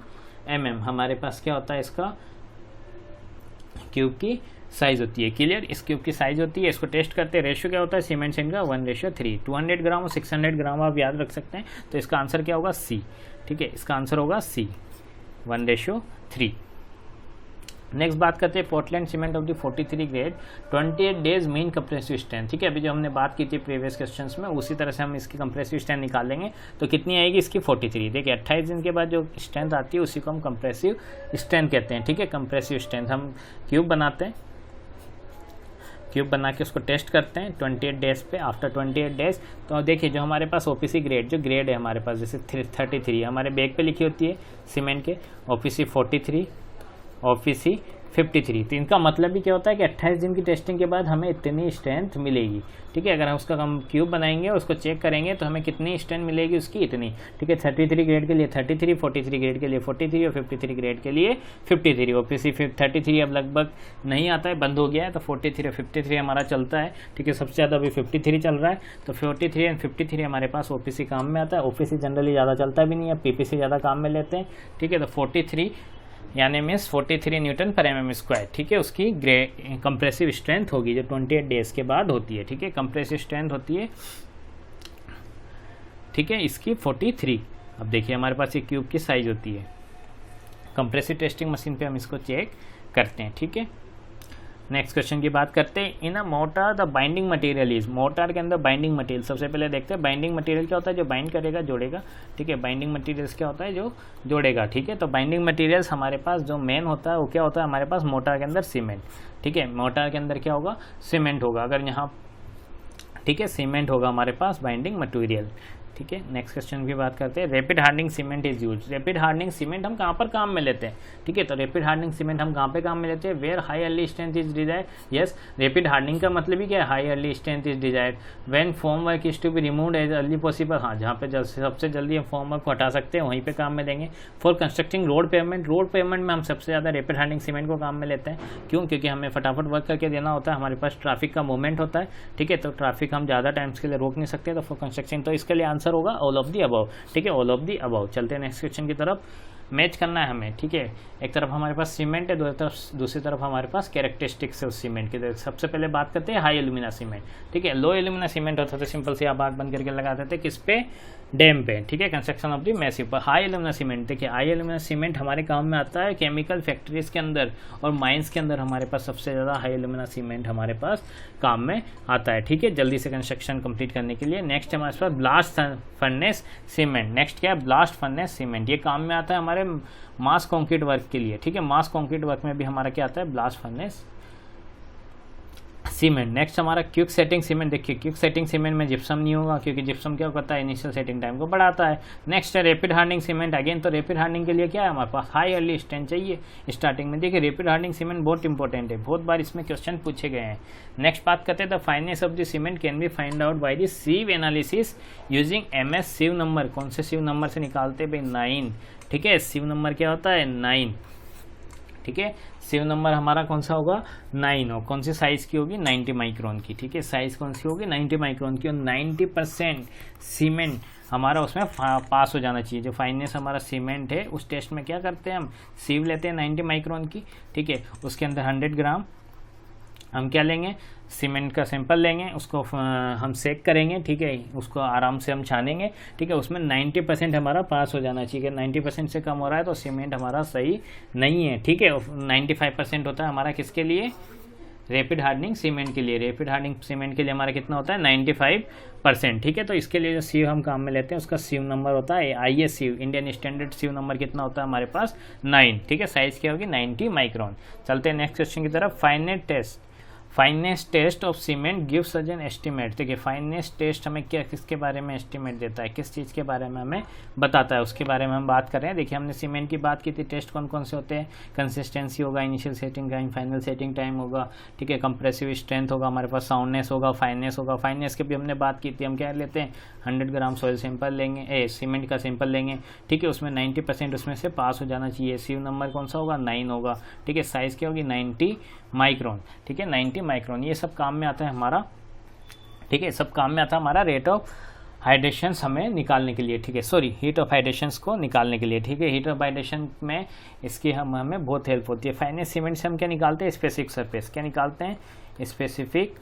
mm हमारे पास क्या होता है, इसका क्यूब की साइज होती है। क्लियर, इस क्यूब की साइज होती है, इसको टेस्ट करते हैं। रेशियो क्या होता है सीमेंट सैंड का 1:3। 200 ग्राम और 600 ग्राम आप याद रख सकते हैं। तो इसका आंसर क्या होगा, C। ठीक है, इसका आंसर होगा C, 1:3। नेक्स्ट बात करते हैं Portland cement of the 43 grade 28 days mean compressive strength. ठीक है, अभी जो हमने बात की थी प्रीवियस क्वेश्चंस में, उसी तरह से हम इसकी कंप्रेसिव स्ट्रेंथ निकालेंगे। तो कितनी आएगी इसकी 43। देखिए 28 दिन के बाद जो स्ट्रेंथ आती है उसी को हम कंप्रेसिव स्ट्रेंथ कहते हैं। ठीक है, कंप्रेसिव स्ट्रेंथ हम क्यूब बनाते हैं, क्यूब बना के उसको टेस्ट करते हैं 28 डेज पे। आफ्टर 28 डेज तो देखिए जो हमारे पास OPC ग्रेड, जो ग्रेड है हमारे पास, जैसे 33 हमारे बैग पे लिखी होती है सीमेंट के, OPC 43, OPC 53। तो इनका मतलब भी क्या होता है कि 28 दिन की टेस्टिंग के बाद हमें इतनी स्ट्रेंथ मिलेगी। ठीक है, अगर हम उसका हम क्यूब बनाएंगे और उसको चेक करेंगे तो हमें कितनी स्ट्रेंथ मिलेगी उसकी, इतनी। ठीक है, 33 ग्रेड के लिए 33, 43 ग्रेड के लिए 43 और 53 ग्रेड के लिए 53। OPC 33 अब लगभग नहीं आता है, बंद हो गया है, तो 43 और 53 हमारा चलता है। ठीक है, सबसे ज़्यादा अभी 53 चल रहा है, तो 43 और 53 हमारे पास OPC काम में आता है। OPC जनरली ज़्यादा चलता भी नहीं है, PPC ज़्यादा काम में लेते हैं। ठीक है, तो 43 यानी मीन्स 43 Nm/mm²। ठीक है, उसकी कंप्रेसिव स्ट्रेंथ होगी जो 28 डेज के बाद होती है। ठीक है, कंप्रेसिव स्ट्रेंथ होती है, ठीक है, इसकी 43। अब देखिए हमारे पास ये क्यूब की साइज होती है, कंप्रेसिव टेस्टिंग मशीन पे हम इसको चेक करते हैं। ठीक है, नेक्स्ट क्वेश्चन की बात करते हैं। In a mortar the binding material is, mortar के अंदर बाइंडिंग मटेरियल सबसे पहले देखते हैं। बाइंडिंग मटेरियल क्या होता है, जो बाइंड करेगा, जोड़ेगा। ठीक है, बाइंडिंग मटेरियल्स क्या होता है, जो जोड़ेगा। ठीक है, तो बाइंडिंग मटेरियल्स हमारे पास जो मेन होता है वो क्या होता है हमारे पास, मोटर के अंदर सीमेंट। ठीक है, मोटर के अंदर क्या होगा, सीमेंट होगा। अगर यहाँ, ठीक है, सीमेंट होगा हमारे पास बाइंडिंग मटेरियल। ठीक है, नेक्स्ट क्वेश्चन की बात करते हैं। Rapid hardening cement is use. Rapid hardening cement हम कहाँ पर काम में लेते हैं, ठीक है, तो रैपिड हार्डनिंग सीमेंट हम कहाँ पे काम में लेते हैं, where high early strength is desired. Yes, rapid hardening का मतलब ही क्या है, high early strength is desired when form work is to be removed as early possible. हाँ, जहाँ पे सबसे जल्दी हम फॉर्म वर्क को हटा सकते हैं वहीं पे काम में देंगे। For constructing road pavement, road pavement में हम सबसे ज़्यादा रैपिड हार्डनिंग सीमेंट को काम में लेते हैं। क्यों, क्योंकि हमें फटाफट वर्क करके देना होता है, हमारे पास ट्रैफिक का मूवमेंट होता है, ठीक है, तो ट्रैफिक हम ज़्यादा टाइम्स के लिए रोक नहीं सकते, तो फॉर कंस्ट्रक्शन, तो इसके लिए आंसर होगा ऑल ऑफ दी अबव, ठीक है, ऑल ऑफ दी अबव। चलते हैं नेक्स्ट क्वेश्चन की तरफ। मैच करना है हमें, ठीक है, एक तरफ हमारे पास सीमेंट है, दूसरी तरफ हमारे पास कैरेक्टरिस्टिक्स है उस सीमेंट की। सबसे पहले बात करते हैं हाई एल्यूमिना सीमेंट, ठीक है। लो एल्यूमिना सीमेंट होता तो सिंपल से आप बात बंद करके लगा देते किस पे, डैम पे, ठीक है, कंस्ट्रक्शन ऑफ दी मैसिव पर। हाई एल्यूमिना सीमेंट, देखिए हाई एल्यूमिना सीमेंट हमारे काम में आता है केमिकल फैक्ट्रीज के अंदर और माइंस के अंदर, हमारे पास सबसे ज़्यादा हाई एल्यूमिना सीमेंट हमारे पास काम में आता है, ठीक है, जल्दी से कंस्ट्रक्शन कंप्लीट करने के लिए। नेक्स्ट हमारे पास ब्लास्ट फर्नेस सीमेंट। नेक्स्ट क्या है, ब्लास्ट फर्नेस सीमेंट, ये काम में आता है हमारे मास कंक्रीट वर्क के लिए, ठीक है, मास कंक्रीट वर्क में भी हमारा क्या आता है, ब्लास्ट फर्नेस सीमेंट। नेक्स्ट हमारा क्विक सेटिंग सीमेंट। देखिए क्विक सेटिंग सीमेंट में जिप्सम नहीं होगा, क्योंकि जिप्सम क्या करता है, इनिशियल सेटिंग टाइम को बढ़ाता है। नेक्स्ट है रैपिड हार्डनिंग सीमेंट। अगेन तो रैपिड हार्डनिंग के लिए क्या है, हमारे पास हाई अर्ली स्ट्रेंथ चाहिए स्टार्टिंग में। देखिए रैपिड हार्डनिंग सीमेंट बहुत इंपॉर्टेंट है, बहुत बार इसमें क्वेश्चन पूछे गए हैं। नेक्स्ट बात करते हैं, the fineness of the cement can be find out by the sieve analysis using MS sieve number. कौन से सीव नंबर से निकालते हैं भाई, 9, ठीक है, सीव नंबर क्या होता है, 9, ठीक है, सीव नंबर हमारा कौन सा होगा, 9, और कौन सी साइज़ की होगी, 90 माइक्रोन की, ठीक है, साइज़ कौन सी होगी, 90 माइक्रोन की, और 90% सीमेंट हमारा उसमें पास हो जाना चाहिए। जो फाइनेस हमारा सीमेंट है उस टेस्ट में क्या करते हैं, हम सीव लेते हैं 90 माइक्रोन की, ठीक है, उसके अंदर 100 ग्राम हम क्या लेंगे, सीमेंट का सैंपल लेंगे, उसको हम सेक करेंगे, ठीक है, उसको आराम से हम छानेंगे, ठीक है, उसमें 90% हमारा पास हो जाना चाहिए। 90% से कम हो रहा है तो सीमेंट हमारा सही नहीं है, ठीक है। 95% होता है हमारा किसके लिए, रैपिड हार्डनिंग सीमेंट के लिए। रैपिड हार्डनिंग सीमेंट के लिए हमारा कितना होता है, 95%, ठीक है। तो इसके लिए जो सीव हम काम में लेते हैं उसका सीव नंबर होता है IS सीव, इंडियन स्टैंडर्ड सीव नंबर कितना होता है हमारे पास, 9, ठीक है, साइज़ क्या होगी, 90 माइक्रोन। चलते हैं नेक्स्ट क्वेश्चन की तरफ। Fineness test of cement gives such an estimate. देखिए फाइनेस टेस्ट हमें क्या, किसके बारे में एस्टिमेट देता है, किस चीज़ के बारे में हमें बताता है, उसके बारे में हम बात कर रहे हैं। देखिए हमने सीमेंट की बात की थी, टेस्ट कौन कौन से होते हैं, कंसिस्टेंसी होगा, initial setting time, final setting time होगा, ठीक है, कंप्रेसिव स्ट्रेंथ होगा, हमारे पास साउंडनेस होगा, फाइनेस होगा। फाइनेस की भी हमने बात की थी, हम क्या लेते हैं, 100 ग्राम सॉइल सैंपल लेंगे, सीमेंट का सैंपल लेंगे, ठीक है, उसमें 90% उसमें से पास हो जाना चाहिए। सीव नंबर कौन सा होगा, 9 होगा, ठीक है, साइज़ क्या होगी, 90 माइक्रोन, ठीक है, 90 माइक्रोन। ये सब काम में आता है हमारा, ठीक है, सब काम में आता है हमारा रेट ऑफ हाइड्रेशंस हमें निकालने के लिए, ठीक है, सॉरी हीट ऑफ हाइड्रेशंस को निकालने के लिए, ठीक है। हीट ऑफ हाइड्रेशन में इसकी हमें बहुत हेल्प होती है। फाइनेस सीमेंट से हम क्या निकालते हैं, स्पेसिफिक सरफेस, क्या निकालते हैं, स्पेसिफिक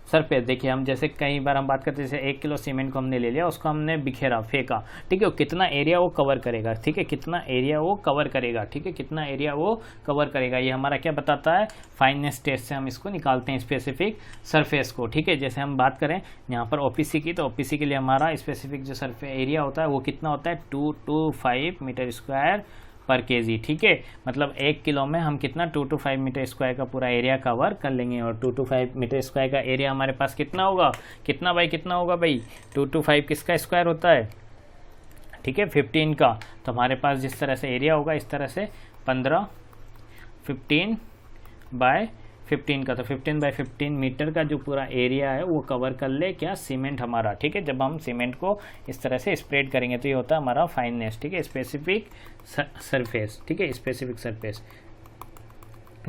सरफेस। देखिए हम जैसे कई बार हम बात करते हैं, जैसे 1 किलो सीमेंट को हमने ले लिया, उसको हमने बिखेरा, फेंका, ठीक है, कितना एरिया वो कवर करेगा, ठीक है, कितना एरिया वो कवर करेगा, ठीक है, कितना एरिया वो कवर करेगा, ये हमारा क्या बताता है, फाइनेस टेस्ट से हम इसको निकालते हैं स्पेसिफिक सरफेस को, ठीक है। जैसे हम बात करें यहाँ पर OPC की, तो OPC के लिए हमारा स्पेसिफिक जो सरफेस एरिया होता है वो कितना होता है, 225 मीटर स्क्वायर पर केजी, ठीक है, मतलब 1 किलो में हम कितना 225 मीटर स्क्वायर का पूरा एरिया कवर कर लेंगे। और 225 मीटर स्क्वायर का एरिया हमारे पास कितना होगा, कितना बाई कितना होगा भाई, 225 किसका स्क्वायर होता है, ठीक है, 15 का। तो हमारे पास जिस तरह से एरिया होगा इस तरह से 15 बाय 15 का, तो 15 बाय 15 मीटर का जो पूरा एरिया है वो कवर कर ले क्या, सीमेंट हमारा, ठीक है। जब हम सीमेंट को इस तरह से स्प्रेड करेंगे तो ये होता है हमारा फाइनेस, ठीक है, स्पेसिफिक सरफेस, ठीक है, स्पेसिफिक सरफेस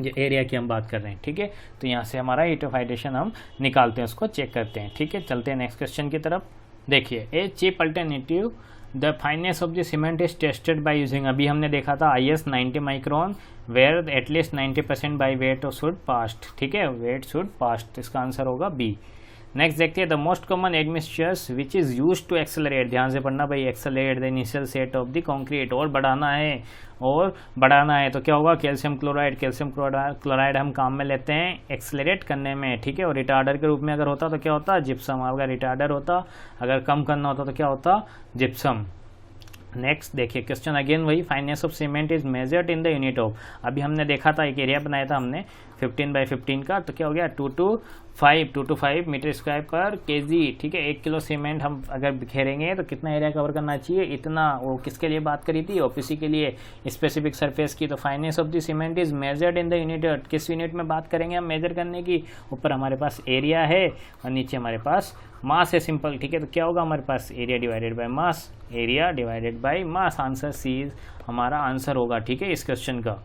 जो एरिया की हम बात कर रहे हैं, ठीक है। तो यहाँ से हमारा हीट ऑफ हाइड्रेशन हम निकालते हैं, उसको चेक करते हैं, ठीक है। चलते हैं नेक्स्ट क्वेश्चन की तरफ। देखिए a cheap alternative the fineness of the cement is tested by using, अभी हमने देखा था IS 90 micron where at least 90% by weight should passed, ठीक है, वेट शुड पास्ट, इसका आंसर होगा B। नेक्स्ट देखते हैं the most common admixtures which is use to accelerate, ध्यान से पढ़ना भाई, accelerate the initial set of the concrete, और बढ़ाना है तो क्या होगा, कैल्शियम क्लोराइड हम काम में लेते हैं एक्सेलरेट करने में, ठीक है। और रिटार्डर के रूप में अगर होता तो क्या होता, जिप्सम, अगर रिटार्डर होता, अगर कम करना होता तो क्या होता, जिप्सम। नेक्स्ट देखिए क्वेश्चन अगेन वही, finance of cement is measured in the unit of, अभी हमने देखा था एक एरिया बनाया था हमने, 15/15 का, तो क्या हो गया 2 to 5 मीटर स्क्वायर पर केजी। ठीक है, 1 किलो सीमेंट हम अगर बिखेरेंगे तो कितना एरिया कवर करना चाहिए, इतना। वो किसके लिए बात करी थी, ओपीसी के लिए, स्पेसिफिक सरफेस की। तो finance of the cement is measured in the unit, किस यूनिट में बात करेंगे हम मेजर करने की, ऊपर हमारे पास एरिया है और नीचे हमारे पास मास है, सिंपल। ठीक है, तो क्या होगा हमारे पास area divided by mass, area divided by mass, answer C हमारा आंसर होगा। ठीक है, इस क्वेश्चन का।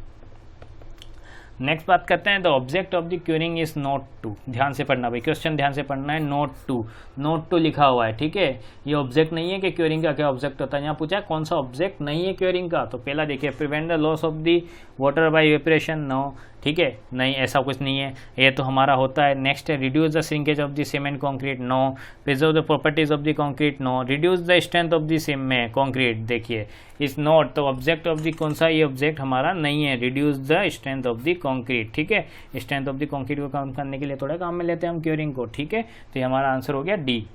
नेक्स्ट बात करते हैं, the object of the curing is not to. ध्यान से पढ़ना भाई, क्वेश्चन ध्यान से पढ़ना है। नोट टू लिखा हुआ है। ठीक है, ये ऑब्जेक्ट नहीं है कि क्यूरिंग का क्या ऑब्जेक्ट होता है। यहाँ पूछा कौन सा ऑब्जेक्ट नहीं है क्यूरिंग का, तो पहला देखिए, prevent the loss of the water by evaporation, no. ठीक है, नहीं, ऐसा कुछ नहीं है, ये तो हमारा होता है। नेक्स्ट है, reduce the shrinkage of the cement concrete, no. Preserve the properties of the concrete, no. Reduce the strength of the cement concrete, देखिए इज नॉट, तो ऑब्जेक्ट ऑफ द कौन सा, ये ऑब्जेक्ट हमारा नहीं है, reduce the strength of the concrete. ठीक है, स्ट्रेंथ ऑफ द कॉन्क्रीट को कम करने के लिए थोड़ा काम में लेते हैं हम क्यूरिंग को। ठीक है, तो ये हमारा आंसर हो गया डी।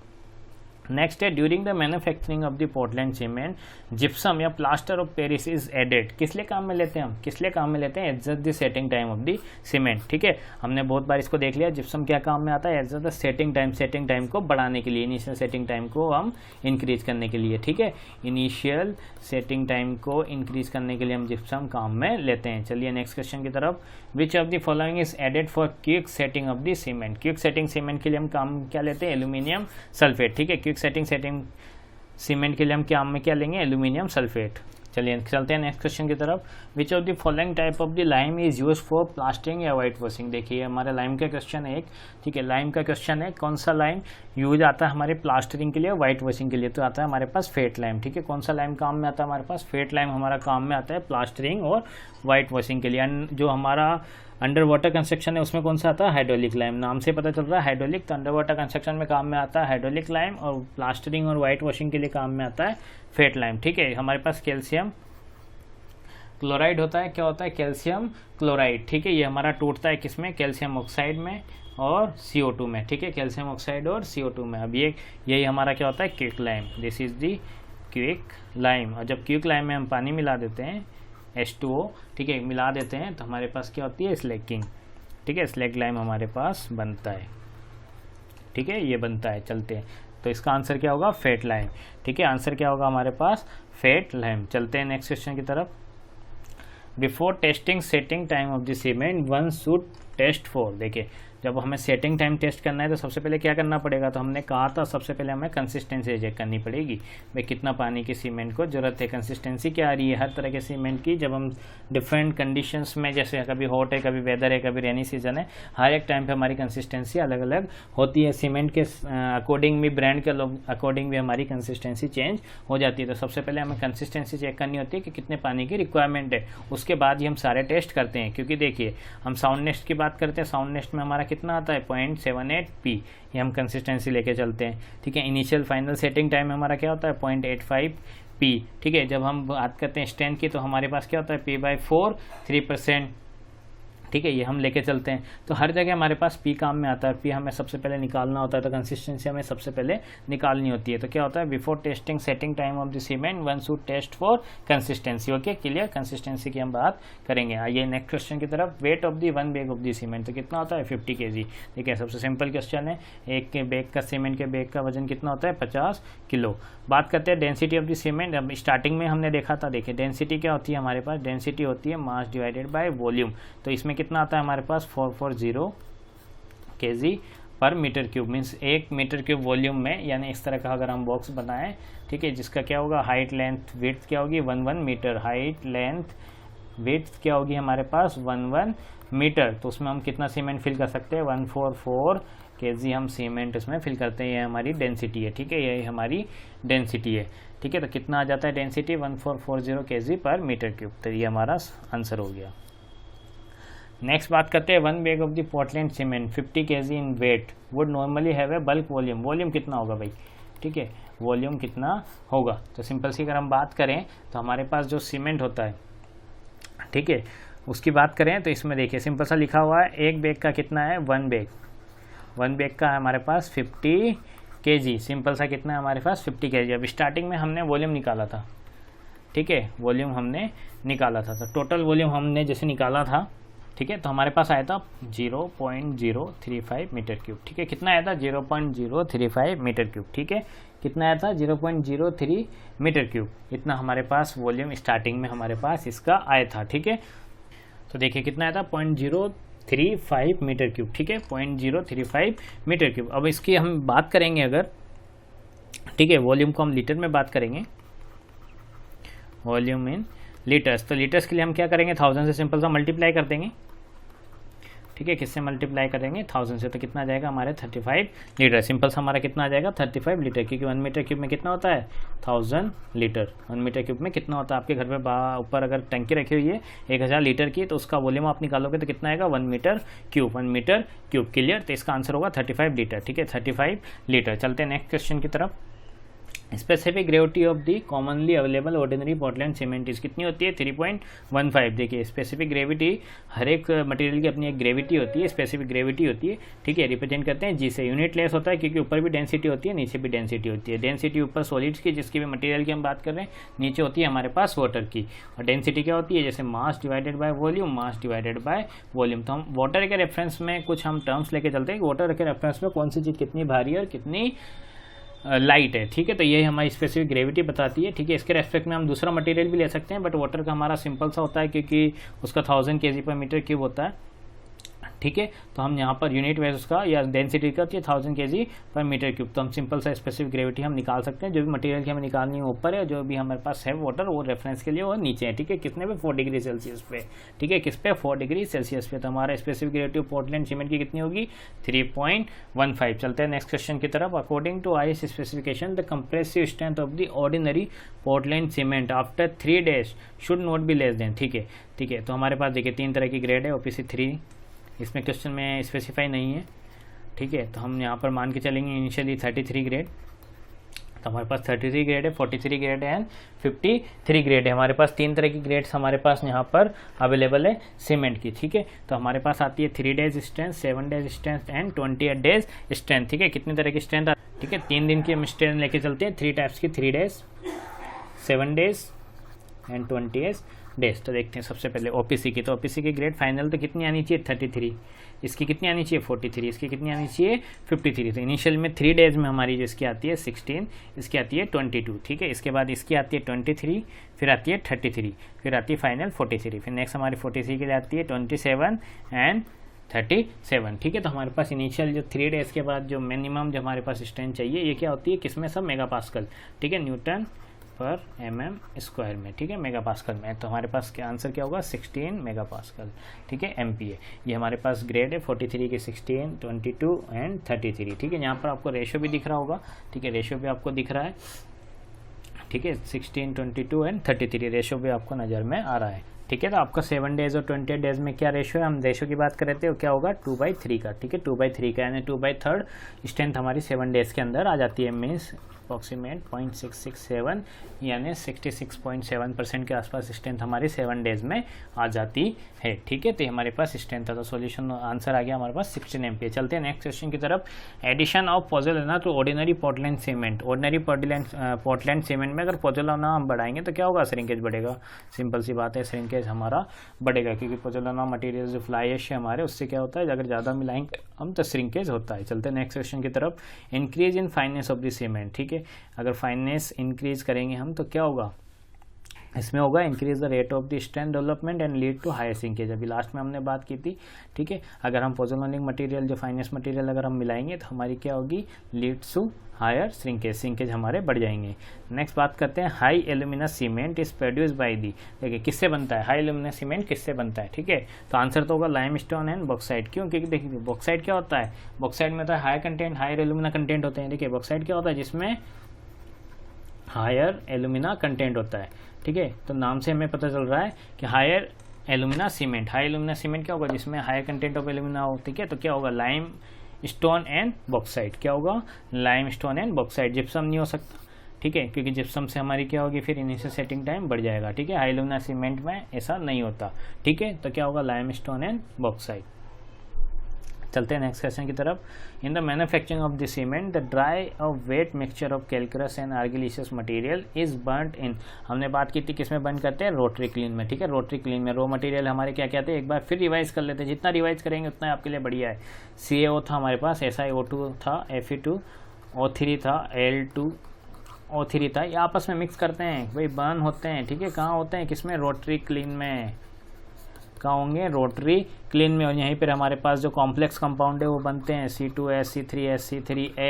नेक्स्ट है, during the manufacturing of the Portland cement gypsum या plaster of Paris is added. किस लिए काम में लेते हैं हम, किस लिए काम में लेते हैं, adjust the setting time of the cement. ठीक है, हमने बहुत बार इसको देख लिया, जिप्सम क्या काम में आता है, एडजस्ट द सेटिंग टाइम को बढ़ाने के लिए, इनिशियल सेटिंग टाइम को हम इंक्रीज करने के लिए। ठीक है, इनिशियल सेटिंग टाइम को इंक्रीज करने के लिए हम जिप्सम काम में लेते हैं। चलिए नेक्स्ट क्वेश्चन की तरफ। Which of the following is added for quick setting of the cement. Quick setting cement के लिए हम काम क्या लेते हैं, एल्यूमिनियम सल्फेट। ठीक है, क्विक सेटिंग सीमेंट के लिए हम क्या लेंगे, एल्यूमिनियम सल्फेट। चलिए चलते हैं नेक्स्ट क्वेश्चन की तरफ। Which of the following type of the lime is use for plastering या वाइट वॉशिंग। देखिए हमारा लाइम का क्वेश्चन है एक। ठीक है, लाइम का क्वेश्चन है, कौन सा लाइम यूज आता है हमारे प्लास्टरिंग के लिए, वाइट वॉशिंग के लिए, तो आता है हमारे पास फेट लाइम। ठीक है, कौन सा लाइम काम में आता है हमारे पास, फेट लाइम हमारा काम में आता है प्लास्टरिंग और वाइट वॉशिंग के लिए। जो हमारा अंडर वाटर कंस्ट्रक्शन है उसमें कौन सा आता है, हाइड्रोलिक लाइम, नाम से पता चल रहा है हाइड्रोलिक, तो अंडर वाटर कंस्ट्रक्शन में काम में आता है हाइड्रोलिक लाइम, और प्लास्टरिंग और वाइट वॉशिंग के लिए काम में आता है फेट लाइम। ठीक है, हमारे पास कैल्शियम क्लोराइड होता है, क्या होता है, कैल्शियम क्लोराइड। ठीक है, ये हमारा टूटता है किसमें, कैल्शियम ऑक्साइड में और CO2 में। ठीक है, कैल्शियम ऑक्साइड और CO2 में। अब यही हमारा क्या होता है, quick lime, this is the quick lime. और जब क्विक लाइम में हम पानी मिला देते हैं H2O, ठीक है, मिला देते हैं, तो हमारे पास क्या होती है, स्लैकिंग। ठीक है, स्लैग लाइम हमारे पास बनता है। ठीक है, ये बनता है। चलते हैं, तो इसका आंसर क्या होगा, फेट लाइम। ठीक है, आंसर क्या होगा हमारे पास, फेट लाइम। चलते हैं नेक्स्ट क्वेश्चन की तरफ। Before testing setting time of the cement one should test for. देखिए जब हमें सेटिंग टाइम टेस्ट करना है तो सबसे पहले क्या करना पड़ेगा, तो हमने कहा था सबसे पहले हमें कंसिस्टेंसी चेक करनी पड़ेगी, भाई कितना पानी की सीमेंट को ज़रूरत है, कंसिस्टेंसी क्या आ रही है हर तरह के सीमेंट की। जब हम डिफरेंट कंडीशंस में, जैसे कभी हॉट है, कभी वेदर है, कभी रेनी सीजन है, हर एक टाइम पे हमारी कंसिस्टेंसी अलग अलग होती है। सीमेंट के अकॉर्डिंग भी, ब्रांड के अकॉर्डिंग भी हमारी कंसिस्टेंसी चेंज हो जाती है। तो सबसे पहले हमें कंसिस्टेंसी चेक करनी होती है कि कितने पानी की रिक्वायरमेंट है, उसके बाद ही हम सारे टेस्ट करते हैं। क्योंकि देखिए हम साउंड नेस्ट की बात करते हैं, साउंड नेस्ट में हमारा कितना आता है 0.78 P, ये हम कंसिस्टेंसी लेके चलते हैं। ठीक है, इनिशियल फाइनल सेटिंग टाइम हमारा क्या होता है 0.85 P। ठीक है, जब हम बात करते हैं स्ट्रेंथ की तो हमारे पास क्या होता है P/4 3%। ठीक है, ये हम लेके चलते हैं। तो हर जगह हमारे पास P काम में आता है, P हमें सबसे पहले निकालना होता है, तो कंसिस्टेंसी हमें सबसे पहले निकालनी होती है। तो क्या होता है, before testing setting time of the cement one should test for consistency. Okay, clear, consistency की हम बात करेंगे। आइए नेक्स्ट क्वेश्चन की तरफ। Weight of the one bag of the cement, तो कितना होता है 50 kg। ठीक है, सबसे सिंपल क्वेश्चन है, एक के बैग का, सीमेंट के बैग का वजन कितना होता है 50 किलो। बात करते हैं डेंसिटी ऑफ द सीमेंट। अब स्टार्टिंग में हमने देखा था, देखिए डेंसिटी क्या होती है हमारे पास, डेंसिटी होती है मास डिवाइडेड बाय वॉल्यूम। तो इसमें कितना आता है हमारे पास 440 kg पर meter cube, means 1 meter cube volume में, यानी इस तरह का अगर हम बॉक्स बनाएं, ठीक है, जिसका क्या होगा हाइट लेंथ विड्थ क्या होगी 11 मीटर, हाइट लेंथ विड्थ क्या होगी हमारे पास 11 मीटर। तो उसमें हम कितना सीमेंट फिल कर सकते हैं 144 kg हम सीमेंट इसमें फिल करते हैं। ये हमारी डेंसिटी है। ठीक है, ये हमारी डेंसिटी है। ठीक है, तो कितना आ जाता है डेंसिटी 1440 kg पर मीटर क्यूब। तो ये हमारा आंसर हो गया। नेक्स्ट बात करते हैं, one bag of the Portland cement 50 kg in weight would normally have a bulk volume. Volume कितना होगा भाई, ठीक है, वॉल्यूम कितना होगा। तो सिंपल सी अगर हम बात करें तो हमारे पास जो सीमेंट होता है, ठीक है, उसकी बात करें तो इसमें देखिए सिंपल सा लिखा हुआ है, एक बैग का कितना है, वन बैग का है हमारे पास 50 kg। सिंपल सा कितना है हमारे पास 50 kg। अब स्टार्टिंग में हमने वॉल्यूम निकाला था, ठीक है, वॉल्यूम हमने निकाला था, तो टोटल वॉल्यूम हमने जैसे निकाला था ठीक है। तो हमारे पास आया था 0.035 मीटर क्यूब। ठीक है, कितना आया था 0.035 मीटर क्यूब। ठीक है, कितना आया था 0.03 मीटर क्यूब। इतना हमारे पास वॉल्यूम स्टार्टिंग में हमारे पास इसका आया था। ठीक है, तो देखिए कितना आया था 0.035 मीटर क्यूब। ठीक है, 0.035 मीटर क्यूब। अब इसकी हम बात करेंगे अगर, ठीक है, वॉल्यूम को हम लीटर में बात करेंगे, वॉल्यूम इन लीटर्स। तो लीटर्स के लिए हम क्या करेंगे, 1000 से सिंपल सा मल्टीप्लाई कर देंगे। ठीक है, किससे मल्टीप्लाई करेंगे 1000 से, तो कितना आ जाएगा हमारे 35 लीटर। सिंपल सा हमारा कितना आ जाएगा 35 लीटर, क्योंकि 1 मीटर क्यूब में कितना होता है 1000 लीटर। 1 मीटर क्यूब में कितना होता है, आपके घर पे ऊपर अगर टंकी रखी हुई है 1000 लीटर की, तो उसका वॉल्यूम आप निकालोगे तो कितना आएगा 1 meter cube. 1 meter cube clear. तो इसका आंसर होगा 35 लीटर। ठीक है, 35 लीटर। चलते हैं नेक्स्ट क्वेश्चन की तरफ। Specific gravity of the commonly available ordinary Portland cement is कितनी होती है 3.15। देखिए स्पेसिफिक ग्रेविटी, हर एक मटेरियल की अपनी एक ग्रेविटी होती है, स्पेसिफिक ग्रेविटी होती है। ठीक है, रिप्रेजेंट करते हैं जी से। यूनिट लेस होता है क्योंकि ऊपर भी डेंसिटी होती है, नीचे भी डेंसिटी होती है। डेंसिटी ऊपर सॉलिड्स की, जिसकी भी मटेरियल की हम बात कर रहे हैं, नीचे होती है हमारे पास वाटर की। और डेंसिटी क्या होती है, जैसे mass divided by volume, mass divided by volume. तो हम वाटर के रेफरेंस में कुछ हम टर्म्स लेके चलते हैं, वाटर के रेफरेंस में कौन सी चीज़ कितनी भारी और कितनी लाइट है। ठीक है, तो ये हमारी स्पेसिफिक ग्रेविटी बताती है। ठीक है, इसके रेस्पेक्ट में हम दूसरा मटेरियल भी ले सकते हैं, बट वाटर का हमारा सिंपल सा होता है क्योंकि उसका 1000 kg/मीटर क्यूब होता है। ठीक है, तो हम यहाँ पर यूनिट वाइज उसका या डेंसिटी का 1000 kg/मीटर क्यूब। तो हम सिंपल सा स्पेसिफिक ग्रेविटी हम निकाल सकते हैं। जो भी मटेरियल की हमें निकालनी है ऊपर है, जो भी हमारे पास है वाटर, वो रेफरेंस के लिए वो नीचे है। ठीक है, कितने पे 4 डिग्री सेल्सियस पे। ठीक है, किस पे 4 डिग्री सेल्सियस पे। तो हमारा specific gravity of Portland cement की कितनी होगी 3.15। चलते हैं नेक्स्ट क्वेश्चन की तरफ। According to IS specification the compressive strength of the ordinary Portland cement after 3 days should not be less than. ठीक है, ठीक है, तो हमारे पास देखिए 3 तरह की ग्रेड है, ओपीसी 3 इसमें क्वेश्चन में स्पेसिफाई नहीं है। ठीक है, तो हम यहाँ पर मान के चलेंगे इनिशियली 33 ग्रेड। तो हमारे पास 33 ग्रेड है, 43 ग्रेड है एंड 53 ग्रेड है। हमारे पास 3 तरह की ग्रेड्स हमारे पास यहाँ पर अवेलेबल है सीमेंट की। ठीक है, तो हमारे पास आती है 3 days strength, 7 days strength and 28 days strength. ठीक है, कितने तरह की स्ट्रेंथ। ठीक है, 3 दिन की हम स्ट्रेंथ लेके चलते हैं, 3 टाइप्स की, 3 days, 7 days एंड 28 days। तो देखते हैं सबसे पहले ओपीसी की। तो ओपीसी की ग्रेड फाइनल तो कितनी आनी चाहिए 33, इसकी कितनी आनी चाहिए 43, इसकी कितनी आनी चाहिए 53। तो इनिशियल में 3 days में हमारी जो इसकी आती है 16, इसकी आती है 22। ठीक है, इसके बाद इसकी आती है 23, फिर आती है 33, फिर आती है फाइनल 43, फिर नेक्स्ट हमारी 43 के लिए आती है 27 एंड 37। ठीक है, तो हमारे पास इनिशियल जो 3 days के बाद जो मिनिमम जो हमारे पास स्ट्रेंथ चाहिए, ये क्या होती है, किसमें सब मेगा पास्कल। ठीक है, न्यूटन पर mm² में। ठीक है, मेगा पास्कल में। तो हमारे पास क्या आंसर क्या होगा 16 मेगा पास्कल। ठीक है, MPa। ये हमारे पास ग्रेड है 43 के 16, 22 एंड 33। ठीक है, यहाँ पर आपको रेशो भी दिख रहा होगा। ठीक है, रेशो भी आपको दिख रहा है। ठीक है, 16, 22 एंड 33 रेशो भी आपको नज़र में आ रहा है। ठीक है, तो आपका 7 days और 28 days में क्या रेशो है, हम रेशो की बात कर रहे थे, वो क्या होगा 2/3 का। ठीक है, 2/3 का यानी 2/3 स्ट्रेंथ हमारी 7 days के अंदर आ जाती है। मीन्स अप्रॉक्सीमेट 0.667 यानी 66.7% के आसपास स्ट्रेंथ हमारी 7 days में आ जाती है। ठीक है, तो हमारे पास स्ट्रेंथ था। तो सॉल्यूशन आंसर आ गया हमारे पास 16 MPa। चलते हैं नेक्स्ट क्वेश्चन की तरफ। Addition of pozzolana to ordinary Portland cement. Ordinary Portland cement में अगर पोज़ोलाना हम बढ़ाएंगे तो क्या होगा, श्रिंकेज बढ़ेगा। सिंपल सी बात है, श्रिंकेज हमारा बढ़ेगा क्योंकि पोज़ोलाना मटेरियल जो फ्लाई ऐश है हमारे, उससे क्या होता है, अगर ज़्यादा मिलाएंगे हम तो श्रिंकेज होता है। चलते हैं नेक्स्ट क्वेश्चन की तरफ। Increase in finance of the cement. ठीक है, अगर फाइनेस इंक्रीज करेंगे हम तो क्या होगा, इसमें होगा increase the rate of the strength development and lead to higher shrinkage. अभी लास्ट में हमने बात की थी। ठीक है, अगर हम पोज़ोलानिक मटेरियल जो फाइनेस मटेरियल अगर हम मिलाएंगे तो हमारी क्या होगी, leads to higher shrinkage, shrinkage हमारे बढ़ जाएंगे। नेक्स्ट बात करते हैं, high alumina cement is produce by the. देखिए किससे बनता है, हाई एल्यूमिना सीमेंट किससे बनता है। ठीक है, तो आंसर तो होगा लाइमस्टोन एंड बॉक्साइट। क्यों, क्योंकि देखिए बॉक्साइट क्या होता है, बॉक्साइट में होता है high content, higher alumina content होते हैं। देखिए बॉक्साइट क्या होता है, जिसमें हायर एल्यूमिना कंटेंट होता है। ठीक है, तो नाम से हमें पता चल रहा है कि higher alumina cement. High alumina cement क्या होगा, जिसमें हायर कंटेंट ऑफ एल्यूमिना हो। ठीक है, तो क्या होगा, लाइम स्टोन एंड बॉक्साइट। क्या होगा, lime stone and bauxite. Gypsum नहीं हो सकता। ठीक है, क्योंकि जिप्सम से हमारी क्या होगी, फिर इनिशियल सेटिंग टाइम बढ़ जाएगा। ठीक है, हाई एल्यूमिना सीमेंट में ऐसा नहीं होता। ठीक है, तो क्या होगा, लाइम स्टोन एंड बॉक्साइट। चलते हैं नेक्स्ट क्वेश्चन की तरफ। In the manufacturing of the cement the dry और wet mixture of calcareous and argillaceous material is burned in, हमने बात की थी किसमें बर्न करते हैं, रोटरी क्लीन में, ठीक है। रोटरी क्लीन में रॉ मटेरियल हमारे क्या क्या थे, एक बार फिर रिवाइज कर लेते हैं, जितना रिवाइज करेंगे उतना आपके लिए बढ़िया है। CaO था हमारे पास, SiO2 था, Fe2O3 था, Al2O3 था, ये आपस में मिक्स करते हैं भाई, बर्न होते हैं, ठीक है। कहाँ होते हैं, किसमें, रोटरी क्लीन में, कहाँ होंगे, रोटरी क्लीन में। और यहीं पर हमारे पास जो कॉम्प्लेक्स कंपाउंड है वो बनते हैं C2S C3S C3A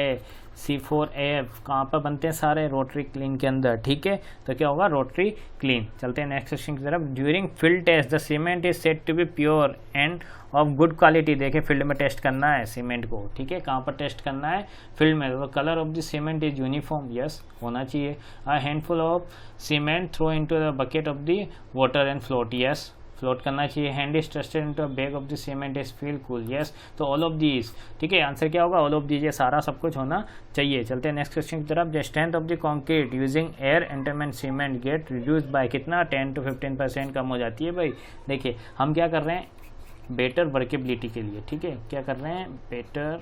C4F, कहाँ पर बनते हैं, सारे रोटरी क्लीन के अंदर, ठीक है। तो क्या होगा, रोटरी क्लीन। चलते हैं नेक्स्ट क्वेश्चन की तरफ। During field test the cement is said to be pure and of good quality, देखिए फील्ड में टेस्ट करना है सीमेंट को, ठीक है। कहाँ पर टेस्ट करना है, फील्ड में। तो colour of the cement is uniform, yes होना चाहिए। A handful of cement throw into the bucket of the water and float, yes float करना चाहिए। Hand is trusted into a bag of the cement is feel cool, yes. तो all of these, ठीक है, answer क्या होगा, all of these, ये सारा सब कुछ होना चाहिए। चलते हैं नेक्स्ट क्वेश्चन की तरफ। The strength of the concrete using air एंटरमेंट cement get reduce by कितना, 10 to 15% कम हो जाती है भाई। देखिए हम क्या कर रहे हैं, बेटर वर्केबिलिटी के लिए, ठीक है, क्या कर रहे हैं, बेटर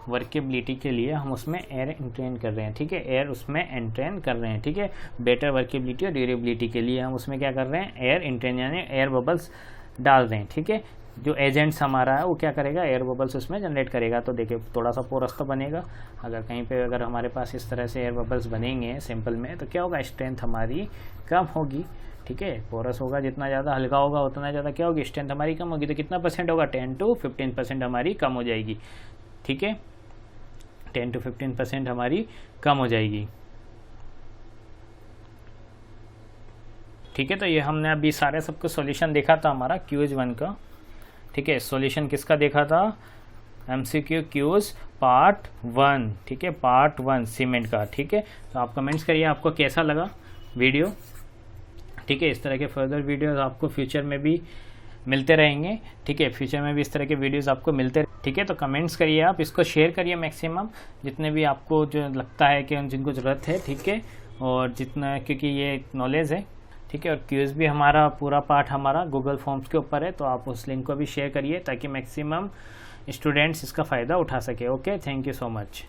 वर्केबिलिटी के लिए हम उसमें एयर एंट्रेन कर रहे हैं, ठीक है, एयर उसमें एंट्रेन कर रहे हैं, ठीक है। बेटर वर्केबिलिटी और ड्यूरेबिलिटी के लिए हम उसमें क्या कर रहे हैं, एयर एंट्रेन यानी एयर बबल्स डाल रहे हैं, ठीक है। जो एजेंट्स हमारा है वो क्या करेगा, एयर बबल्स उसमें जनरेट करेगा। तो देखिए थोड़ा सा पोरस तो बनेगा, अगर कहीं पे अगर हमारे पास इस तरह से एयर बबल्स बनेंगे सिंपल में, तो क्या होगा, स्ट्रेंथ हमारी कम होगी, ठीक है। पोरस होगा, जितना ज़्यादा हल्का होगा उतना ज़्यादा क्या होगी, स्ट्रेंथ हमारी कम होगी। तो कितना परसेंट होगा, 10 to 15% हमारी कम हो जाएगी, ठीक है, 10 to 15% हमारी कम हो जाएगी, ठीक है। तो ये हमने अभी सारे सबको सॉल्यूशन देखा था हमारा क्यूज 1 का, ठीक है। सॉल्यूशन किसका देखा था, MCQ क्यूज पार्ट 1, ठीक है, पार्ट 1 सीमेंट का, ठीक है। तो आप कमेंट्स करिए आपको कैसा लगा वीडियो, ठीक है। इस तरह के फर्दर वीडियोस आपको फ्यूचर में भी मिलते रहेंगे, ठीक है, फ्यूचर में भी इस तरह के वीडियोस आपको मिलते, ठीक है। तो कमेंट्स करिए आप, इसको शेयर करिए मैक्सिमम, जितने भी आपको जो लगता है कि जिनको ज़रूरत है, ठीक है। और जितना, क्योंकि ये नॉलेज है, ठीक है। और क्यूज भी हमारा पूरा पार्ट हमारा गूगल फॉर्म्स के ऊपर है, तो आप उस लिंक को भी शेयर करिए ताकि मैक्सिमम स्टूडेंट्स इसका फ़ायदा उठा सके। Okay, thank you so much.